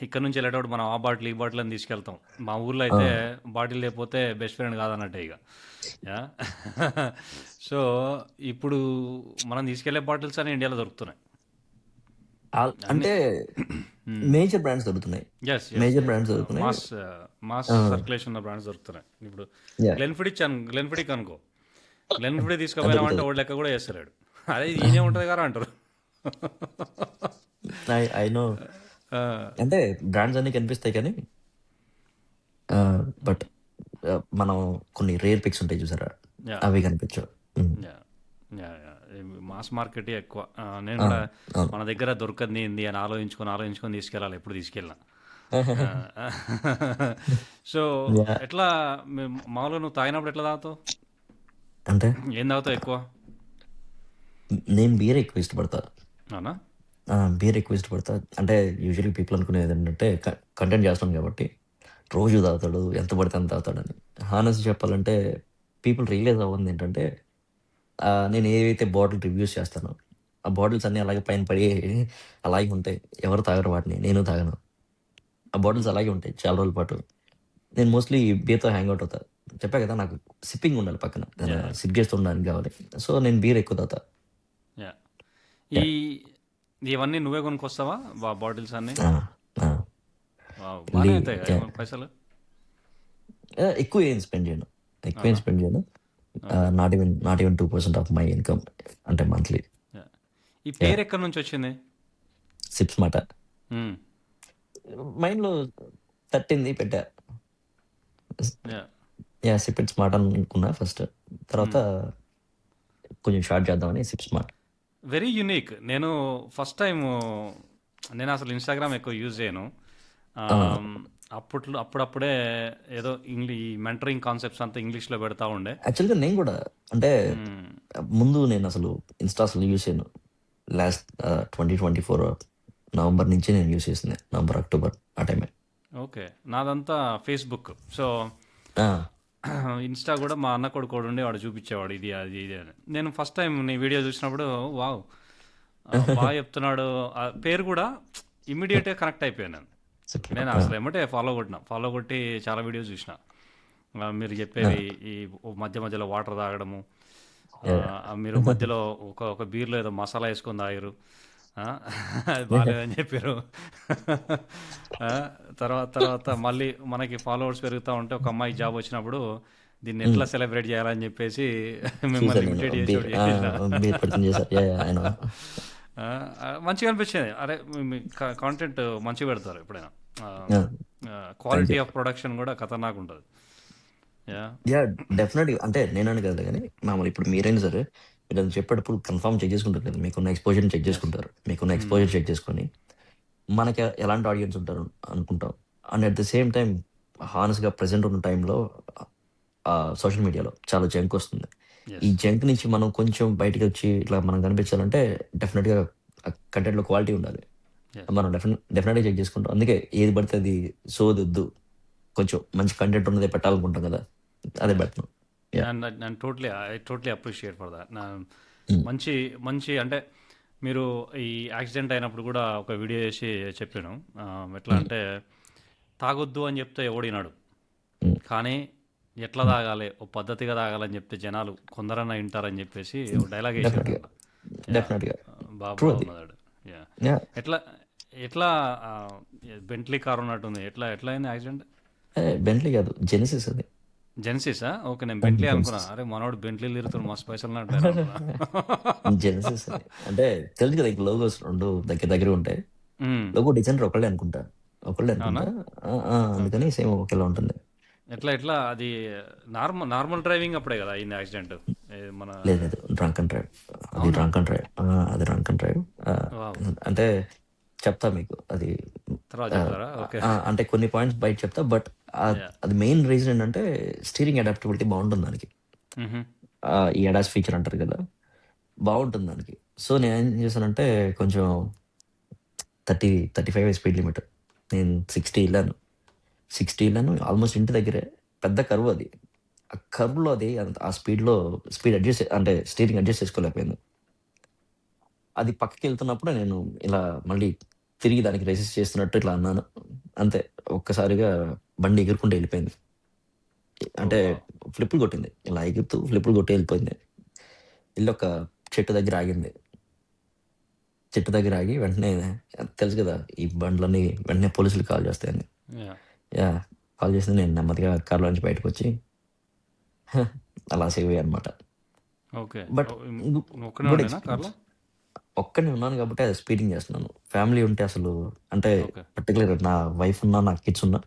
ఇక్కడ నుంచి వెళ్ళేటప్పుడు మనం ఆ బాటిల్ ఈ బాటిల్ అని తీసుకెళ్తాం. మా ఊర్లో అయితే బాటిల్ లేకపోతే బెస్ట్ ఫ్రెండ్ కాదన్నట్టే ఇక. యా. సో ఇప్పుడు మనం తీసుకెళ్లే బాటిల్స్ అని ఇండియాలో దొరుకుతున్నాయి అన్ని.
అంటే మేజర్ బ్రాండ్స్ దొరుకుతున్నాయి,
ఎస్ ఎస్
మేజర్ బ్రాండ్స్ దొరుకుతున్నాయి.
మాస్ మాస్ సర్క్యులేషన్ ఉన్న బ్రాండ్స్ దొరుకుతున్నాయి. ఇప్పుడు
యా
గ్లెన్ఫిడిక్ అనుకో, గ్లెన్ఫిడిక్ తీసుకుపోయినామంటే ఓడి లెక్క కూడా చేస్తాడు. అదే ఇది ఈయనే ఉంటుంది కదా అంటారు.
I know.
ఆ,
అంటే బ్రాండ్స్ అన్ని కనిపిస్తాయి కానీ బట్ మనం కొన్ని రేర్ పిక్స్ ఉంటాయి చూసారా,
యా
అవి కనిపించవు.
Yeah yeah yeah. Mass market ఎక్కువ. నేను కూడా
అవును.
మన దగ్గర దొరకదు ఏంది అని ఆలోచించుకొని తీసుకెళ్ళాలి ఎప్పుడు తీసుకెళ్ళినా. సో
యా
ఎట్లా మామూలుగా నువ్వు తాగినప్పుడు ఎట్లా తాగుతావు?
అంటే
ఏం తాగుతావు ఎక్కువ?
నేను బీర్ ఎక్కువ ఇష్టపడతా.
అవునా?
బీర్ ఎక్కువ ఇష్టపడతా. అంటే యూజువల్లీ పీపుల్ అనుకునేది ఏంటంటే కంటెంట్ చేస్తాను కాబట్టి రోజు తాగుతాడు, ఎంత పడితే అంత తాగుతాడని. హానెస్ట్ చెప్పాలంటే పీపుల్ రియలైజ్ అవ్వదు ఏంటంటే నేను ఏవైతే బాటిల్ రివ్యూస్ చేస్తానో ఆ బాటిల్స్ అన్నీ అలాగే పైన పడి అలాగే ఉంటాయి. ఎవరు తాగరు వాటిని, నేను తాగను. ఆ బాటిల్స్ అలాగే ఉంటాయి చాలా రోజుల పాటు. నేను మోస్ట్లీ బీర్తో హ్యాంగ్ అవుట్ అవుతా. చెప్పా కదా, నాకు సిప్పింగ్ ఉండాలి పక్కన,
యా
సిప్ చేస్తూ ఉండడానికి కావాలి. సో నేను బీర్ ఎక్కువ తాగుతా.
యా. ఈ ఇవన్నీ నువ్వే కొనుక్కొస్తావా బాటిల్స్ అన్ని? బాగానే
లీ
అవుతాయి పైసలు.
ఎక్కువ ఏం స్పెండ్ చేయను, ఎక్కువ ఏం
అవునా?
స్పెండ్ చేయను.
Okay.
Not even 2% of my income, అంటే మంత్లీ.
యా. ఈ పేరు ఎక్కడి నుంచి వచ్చింది?
సిప్స్ మాట
మ్మ్.
మైండ్లో తట్టింది, పెట్టా.
Yeah.
Yeah SIP it smart అనుకున్నా ఫస్ట్, తర్వాత
మ్మ్.
కొంచెం షార్ట్ చేద్దామని సిప్ స్మార్ట్.
Very unique. నేను ఫస్ట్ టైం, నేను అసలు ఇన్స్టాగ్రామ్ ఎక్కువ యూజ్ చేయను. ఆమ్, అప్పుడప్పుడే ఏదో ఈ మెంటరింగ్ కాన్సెప్ట్స్ అంతా ఇంగ్లీష్లో పెడతా ఉండే.
యాక్చువల్గా నేను కూడా అంటే
మ్మ్.
ముందు నేను అసలు ఇన్స్టా అసలు యూస్ చేయను. లాస్ట్ 2024 నవంబర్ నుంచి నేను యూస్ చేసింది, నవంబర్ అక్టోబర్ ఆ టైమే.
ఓకే. నాదంతా ఫేస్బుక్. సో ఇన్స్టా కూడా మా అన్న కొడుకు ఉండి వాడు చూపించేవాడు ఇది అది ఇది అని. నేను ఫస్ట్ టైం నీ వీడియో చూసినప్పుడు వావ్, బాగా చెప్తున్నాడు. ఆ పేరు కూడా ఇమ్మీడియట్గా కనెక్ట్ అయిపోయాను నేను. నేను అసలు ఏమంటే ఫాలో కొట్టి చాలా వీడియోస్ చూసిన. మీరు చెప్పేవి ఈ మధ్య మధ్యలో వాటర్ తాగడము, మీరు మధ్యలో ఒక బీర్లో ఏదో మసాలా వేసుకొని తాగారు, అది బాగాలేదని చెప్పారు. ఆ, తర్వాత మళ్ళీ మనకి ఫాలోవర్స్ పెరుగుతూ ఉంటే ఒక అమ్మాయి జాబ్ వచ్చినప్పుడు దీన్ని ఎట్లా సెలబ్రేట్ చేయాలని చెప్పేసి మిమ్మల్ని
చూసాను నేను
ఇమిటేట్ చేసి
బీర్
ఒకటి చేసిన.
బీర్ పడుతుంది చేశారు. ఆయన
మంచిగా అనిపించింది. అరే మీ కాంటెంట్ మంచిగా పెడతారు ఎప్పుడైనా. క్వాలిటీ ఆఫ్ ప్రొడక్షన్ కూడా ఖతర్నాక్ ఉంటుంది. యా
యా డెఫినెట్గా. అంటే నేనని కదా కానీ మామూలు ఇప్పుడు మీరైనా సరే మీరు అది చెప్పేటప్పుడు కన్ఫర్మ్ చెక్ చేసుకుంటారు కదా, మీకున్న ఎక్స్పోజర్ని చెక్
ఎస్.
చేసుకుంటారు. మీకున్న ఎక్స్పోజర్ చెక్ చేసుకొని మనకి ఎలాంటి ఆడియన్స్ ఉంటారు అనుకుంటాం. And at the same time హానెస్ట్గా ప్రజెంట్ ఉన్న టైంలో సోషల్ మీడియాలో చాలా జంక్ వస్తుంది. ఈ
ఎస్.
జంక్ నుంచి మనం కొంచెం బయటకు వచ్చి ఇట్లా మనం కనిపించాలంటే డెఫినెట్గా కంటెంట్లో క్వాలిటీ ఉండాలి.
ఎస్.
మనం డెఫినెట్గా చెక్ చేసుకుంటాం. అందుకే ఏది పడితే అది సోదొద్దు, కొంచెం మంచి కంటెంట్ ఉన్నదే పెట్టాలనుకుంటాం కదా, అదే పెడతాం. Yeah
and I totally appreciate for that. మంచి మంచి అంటే మీరు ఈ యాక్సిడెంట్ అయినప్పుడు కూడా ఒక వీడియో చేసి చెప్పాను. ఎట్లా అంటే తాగొద్దు అని చెప్తే ఎవడినాడు, కానీ ఎట్లా తాగాలి, ఓ పద్ధతిగా తాగాలని చెప్తే జనాలు కొందరన్నా వింటారని చెప్పేసి ఒక డైలాగ్ వేసాడు.
డెఫినెట్గా
యా
డెఫినెట్గా
బాగా
ట్రూ అది.
బాగున్నదాడు. యా
యా
ఎట్లా ఎట్లా బెంట్లీ కార్ ఉన్నట్టుంది. ఎట్లా అయింది యాక్సిడెంట్?
బెంట్లీ కాదు, జెనిసిస్ అది.
జెన్సిసా? ఓకే, నేను బెంట్లీ అనుకున్నా.
జెనిసిస్
అరే మనోడు బెంట్లీ తిరుగుతాడు మస్తు పైసలు ఉన్నట్టు అనుకున్నా.
జెనిసిస్ అది. అంటే తెలుసు కదా, ఇంక లోగోస్ రెండు దగ్గర దగ్గర ఉంటాయి.
మ్మ్.
లోగో డిజైనర్ ఒకళ్ళే అనుకుంటా,
అవునా?
అందుకని
ఓకే.
సేమ్ ఒకేలా ఉంటుంది.
ఎట్లా అది నార్మల్ డ్రైవింగ్ అప్పుడే కదా అయింది యాక్సిడెంట్? మన
లేదు లేదు, డ్రంక్ అండ్ డ్రైవ్. అది
అవునా?
Drunk and drive. అది డ్రంక్ అండ్ డ్రైవ్.
వావ్.
అంటే చెప్తా మీకు, అది
తర్వాత చెప్తారా? ఓకే.
అంటే కొన్ని పాయింట్స్ బయట చెప్తా. But
yeah!
అది మెయిన్ రీజన్ ఏంటంటే స్టీరింగ్ అడాప్టబిలిటీ బాగుంటుంది దానికి.
హుహు.
ఈ అడాస్ ఫీచర్ అంటారు కదా, బాగుంటుంది దానికి. సో నేనేం చేశానంటే కొంచెం 35 స్పీడ్ లిమిట్. నేను 60 వెళ్ళాను ఆల్మోస్ట్ ఇంటి దగ్గరే. పెద్ద కర్వ్ అది. ఆ కర్వ్లో అది ఆ స్పీడ్ అడ్జస్ట్ అంటే స్టీరింగ్ అడ్జస్ట్ చేసుకోలేకపోయింది. అది పక్కకి వెళ్తున్నప్పుడు నేను ఇలా మళ్ళీ తిరిగి దానికి రెసిస్ట్ చేస్తున్నట్టు ఇట్లా అన్నాను. అంతే, ఒక్కసారిగా బండి ఎగురుకుంటూ వెళ్ళిపోయింది.
ఓహ్!
అంటే
వావ్!
ఫ్లిప్పులు కొట్టింది. ఇలా ఎగురుతూ ఫ్లిప్పులు కొట్టి వెళ్ళిపోయింది. వెళ్ళి ఒక చెట్టు దగ్గర ఆగింది. చెట్టు దగ్గర ఆగి వెంటనే తెలుసు కదా ఈ బండ్లన్నీ వెంటనే పోలీసులకు కాల్ చేస్తాయని.
యాహ్!
యాహ్! కాల్ చేసింది. నేను నెమ్మదిగా కార్‌లోంచి బయటకొచ్చి అలా సేవ్ అయ్యానన్నమాట.
ఓకే.
బట్
ఓహ్!
గు
నువ్వొక్కడినే
గుడ్
ఉండేనా
ఎక్స్‌పీరియన్స్.
కార్‌లో?
ఒక్కడినే ఉన్నాను కాబట్టి అది స్పీడింగ్ చేస్తున్నాను. ఫ్యామిలీ ఉంటే అసలు అంటే
ఓకే.
పర్టిక్యులర్‌గా నా వైఫ్ ఉన్నా, నా కిడ్స్ ఉన్నా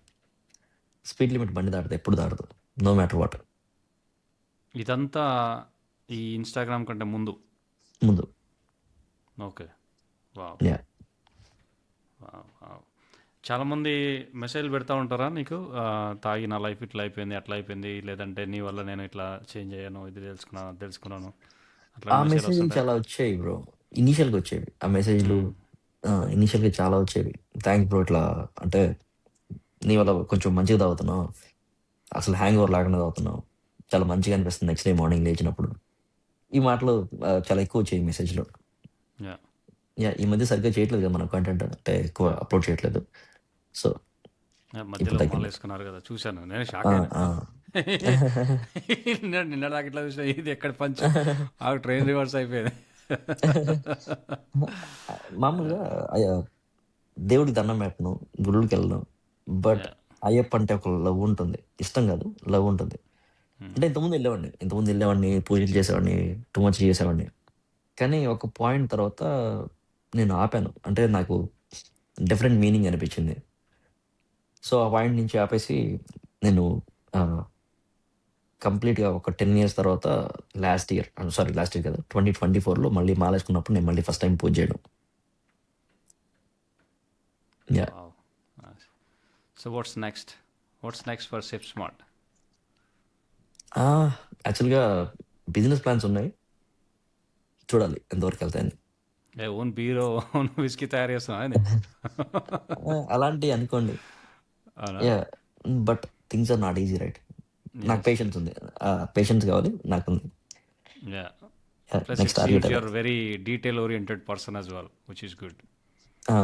స్పీడ్ లిమిట్ బండి దాటదు. ఎప్పుడు దాటదు. No matter what.
ఇదంతా ఈ ఇన్‌స్టాగ్రామ్ కంటే ముందు.
ముందు.
Okay. Wow!
Yeah!
Wow! Wow! చాలామంది మెసేజ్‌లు పెడతా ఉంటారా నీకు? తాగి నా లైఫ్ ఇట్లా అయిపోయింది, అట్లా అయిపోయింది. లేదంటే నీ వల్ల నేను ఇట్లా చేంజ్ అయ్యాను, ఇది తెలుసుకున్నాను.
ఆ
అట్లాంటి మెసేజ్‌లు
మెసేజ్‌లు
వస్తుంటాయా?
చాలా వచ్చాయి బ్రో. ఇనీషియల్‌గా వచ్చేవి. ఆ మెసేజ్‌లు
హ్మ్.
ఇనీషియల్‌గా చాలా వచ్చేవి. థాంక్స్ బ్రో ఇట్లా అంటే నీ వల్ల కొంచెం మంచిగా తాగుతున్నావు. అసలు హ్యాంగ్ ఓవర్ లేకుండా తాగుతున్నావు. చాలా మంచిగా అనిపిస్తుంది నెక్స్ట్ డే మార్నింగ్ లేచినప్పుడు. ఈ మాటలు చాలా ఎక్కువ వచ్చాయి మెసేజ్‌లో.
యాహ్!
యాహ్! ఈ మధ్య సరిగ్గా చేయట్లేదు కదా మనం కంటెంట్. అంటే ఎక్కువ
యాహ్!
అప్‌లోడ్ చేయట్లేదు. సో, ఇప్పుడు
మధ్యలో
తగ్గింది.
మాలేసుకున్నారు కదా! చూశాను. నేను
ఆ!
షాక్ అయినా.
ఆ!
నిన్నటిదాకా ఇట్లా చూసినా ఇది ఎక్కడ పంచ్ ట్రైన్ రివర్స్ అయిపోయింది.
మామూలుగా అయ్య దేవుడికి దండం పెట్టను. గుడులకెళ్ళను. But
yeah!
అయ్యప్ప అంటే ఒక లవ్ ఉంటుంది. ఇష్టం కాదు, లవ్ ఉంటుంది.
హ్మ్.
అంటే ఇంతకుముందు ఎళ్ళేవాడిని, పూజలు చేసేవాడిని, టూ మచ్ చేసేవాడిని. కానీ ఒక పాయింట్ తర్వాత నేను ఆపాను. అంటే నాకు డిఫరెంట్ మీనింగ్ అనిపించింది. సో, ఆ పాయింట్ నుంచి ఆపేసి నేను ఆహ్, కంప్లీట్‌గా ఒక 10 ఇయర్స్ తర్వాత లాస్ట్ ఇయర్ కాదు. 2024లో మళ్ళీ మాలేసుకున్నప్పుడు నేను మళ్ళీ ఫస్ట్ టైమ్ పూజ చేయడం. Yeah!
Wow! Nice. So what's next? What's next for sip smart?
Ah! యాక్చువల్‌గా బిజినెస్ ప్లాన్స్ ఉన్నాయి. చూడాలి ఎంతవరకెళ్తాయని.
ఓన్ బీరో, ఓన్ విస్కీ తయారు చేస్తున్నావా ఏంది?
అలాంటియి అనుకోండి.
అవునా?
Yeah! But things are not easy right. నాకు
యెస్.
పేషెన్స్ ఉంది. పేషెన్స్ కావాలి. నాకుంది.
Yeah!
Yeah!
Plus
next
it
target
seems you
అదే.
Are very detail oriented person as well, which is good.
Ah!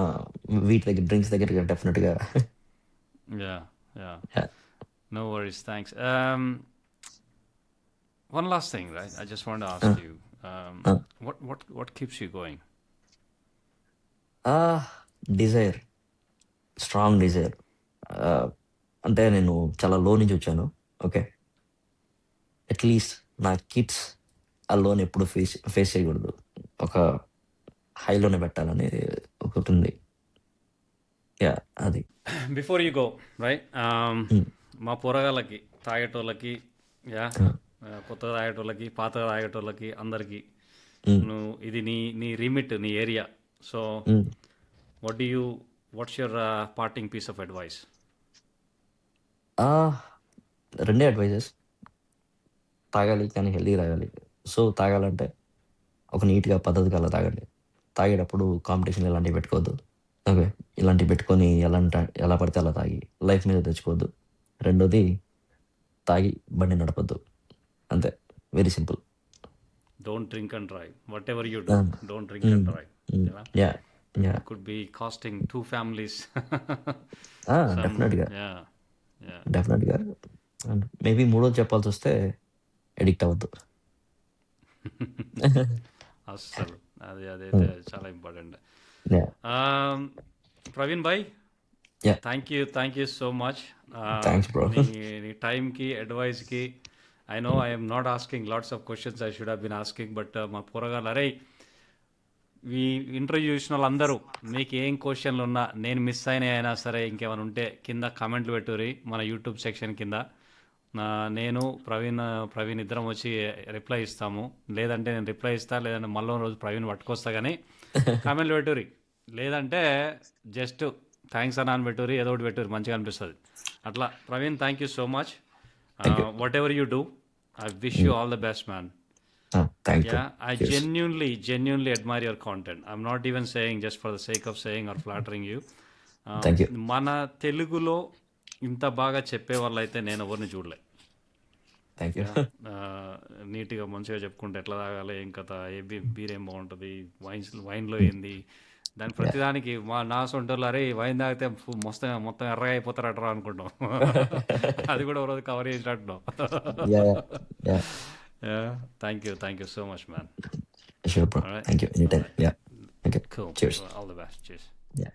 వీటి దగ్గర డ్రింక్స్ దగ్గర డెఫినిట్‌గా
yeah! Yeah!
Yeah!
No worries. Thanks. One last thing, right? I just want to
ఆ!
ask you,
ఆ!
what keeps you going?
Desire. Strong desire. Ah, అంటే నేను చాలా low నుంచి వచ్చాను. ఓకే. అట్‌లీస్ట్ నా కిడ్స్ ఆ లోన్ ఎప్పుడు ఫేస్ చేయకూడదు. ఒక హైలోనే పెట్టాలని ఒకటుంది. యాహ్! అది.
బిఫోర్ యూ గో, రైట్,
హ్మ్.
మా పోరగాళ్ళకి తాగేటోళ్ళకి, యా,
ఆ!
కొత్తగా తాగేటోళ్ళకి, పాతగా తాగేటోళ్ళకి, అందరికీ
హ్మ్.
నువ్వు ఇది నీ నీ రిమిట్, నీ area. So
hmm.
What do you what's your parting piece of advice?
Ah, రెండే అడ్వైజెస్. తాగాలి కానీ హెల్తీగా తాగాలి. సో, తాగాలంటే ఒక నీట్‌గా పద్ధతిగా అలా తాగండి. తాగేటప్పుడు కాంపిటీషన్‌లు ఇలాంటివి పెట్టుకోవద్దు. ఓకే. ఇలాంటివి పెట్టుకొని ఎలా పడితే అలా తాగి లైఫ్ మీద తెచ్చుకోవద్దు. రెండోది తాగి బండి నడపొద్దు. అంతే. Very simple.
Don't drink and drive. What ever you
ఆ!
డూ, డోంట్ డ్రింక్
హ్మ్.
And drive.
హ్మ్.
Yeah,
yeah! Yeah!
it could be costing two families some.
డెఫినెట్‌గా.
Yeah, yeah.
డెఫినెట్‌గా. అండ్ మేబీ మూడోది చెప్పాల్సొస్తే అడిక్ట్ అవ్వద్దు.
అస్సలు అది అదైతే
హ్మ్.
చాలా important.
Yeah!
Praveen bhai,
yeah!
Thank you so much.
Thanks bro.
నీ నీ టైంకి, అడ్వైస్కి. I know I'm not asking lots of questions I should have been asking, but మా పోరగాళ్ళు, అరే, ఈ ఇంటర్వ్యూ చూసిన వాళ్ళందరూ మీకు ఏం క్వశ్చన్లు ఉన్నా, నేను మిస్ అయినా సరే, ఇంకేమైనా ఉంటే కింద కామెంట్లు పెట్టుర్రి మన యూట్యూబ్ సెక్షన్ కింద. నేను ప్రవీణ్ ఇద్దరం వచ్చి రిప్లై ఇస్తాము. లేదంటే నేను రిప్లై ఇస్తా, లేదంటే మళ్ళీ రోజు ప్రవీణ్ పట్టుకొస్తా. కానీ కామెంట్లు పెట్టుర్రి. లేదంటే జస్ట్ థ్యాంక్స్ అన్న అని పెట్టుర్రి, ఏదో ఒకటి పెట్టుర్రి, మంచిగా అనిపిస్తుంది. అట్లా Praveen, thank you so much. What ever you do, I wish you all the best man.
Thank you.
Yeah, I genuinely admire your content. I'm not even saying just for the sake of saying or flattering you.
Thank you.
మన తెలుగులో ఇంత బాగా చెప్పే వాళ్ళు అయితే నేను ఎవరిని చూడలే.
Thank you.
నీట్గా మంచిగా చెప్పుకుంటే ఎట్లా తాగాలి, ఏం కథ, ఏ బీర్ ఏం బాగుంటుంది, వైన్లో ఏంది, దాని ప్రతిదానికి నా సొంటోళ్ళు అరే వైన్ తాగితే మొత్తం ఎర్రగా అయిపోతారట్రా అనుకుంటాం. అది కూడా ఒక రోజు కవర్ చేసినట్టున్నాం. Thank you so much man.
Sure, bro.
All right.
Thank you. Anytime. Yeah. Okay.
Cool.
Cheers.
All the best. Cheers.
Yeah.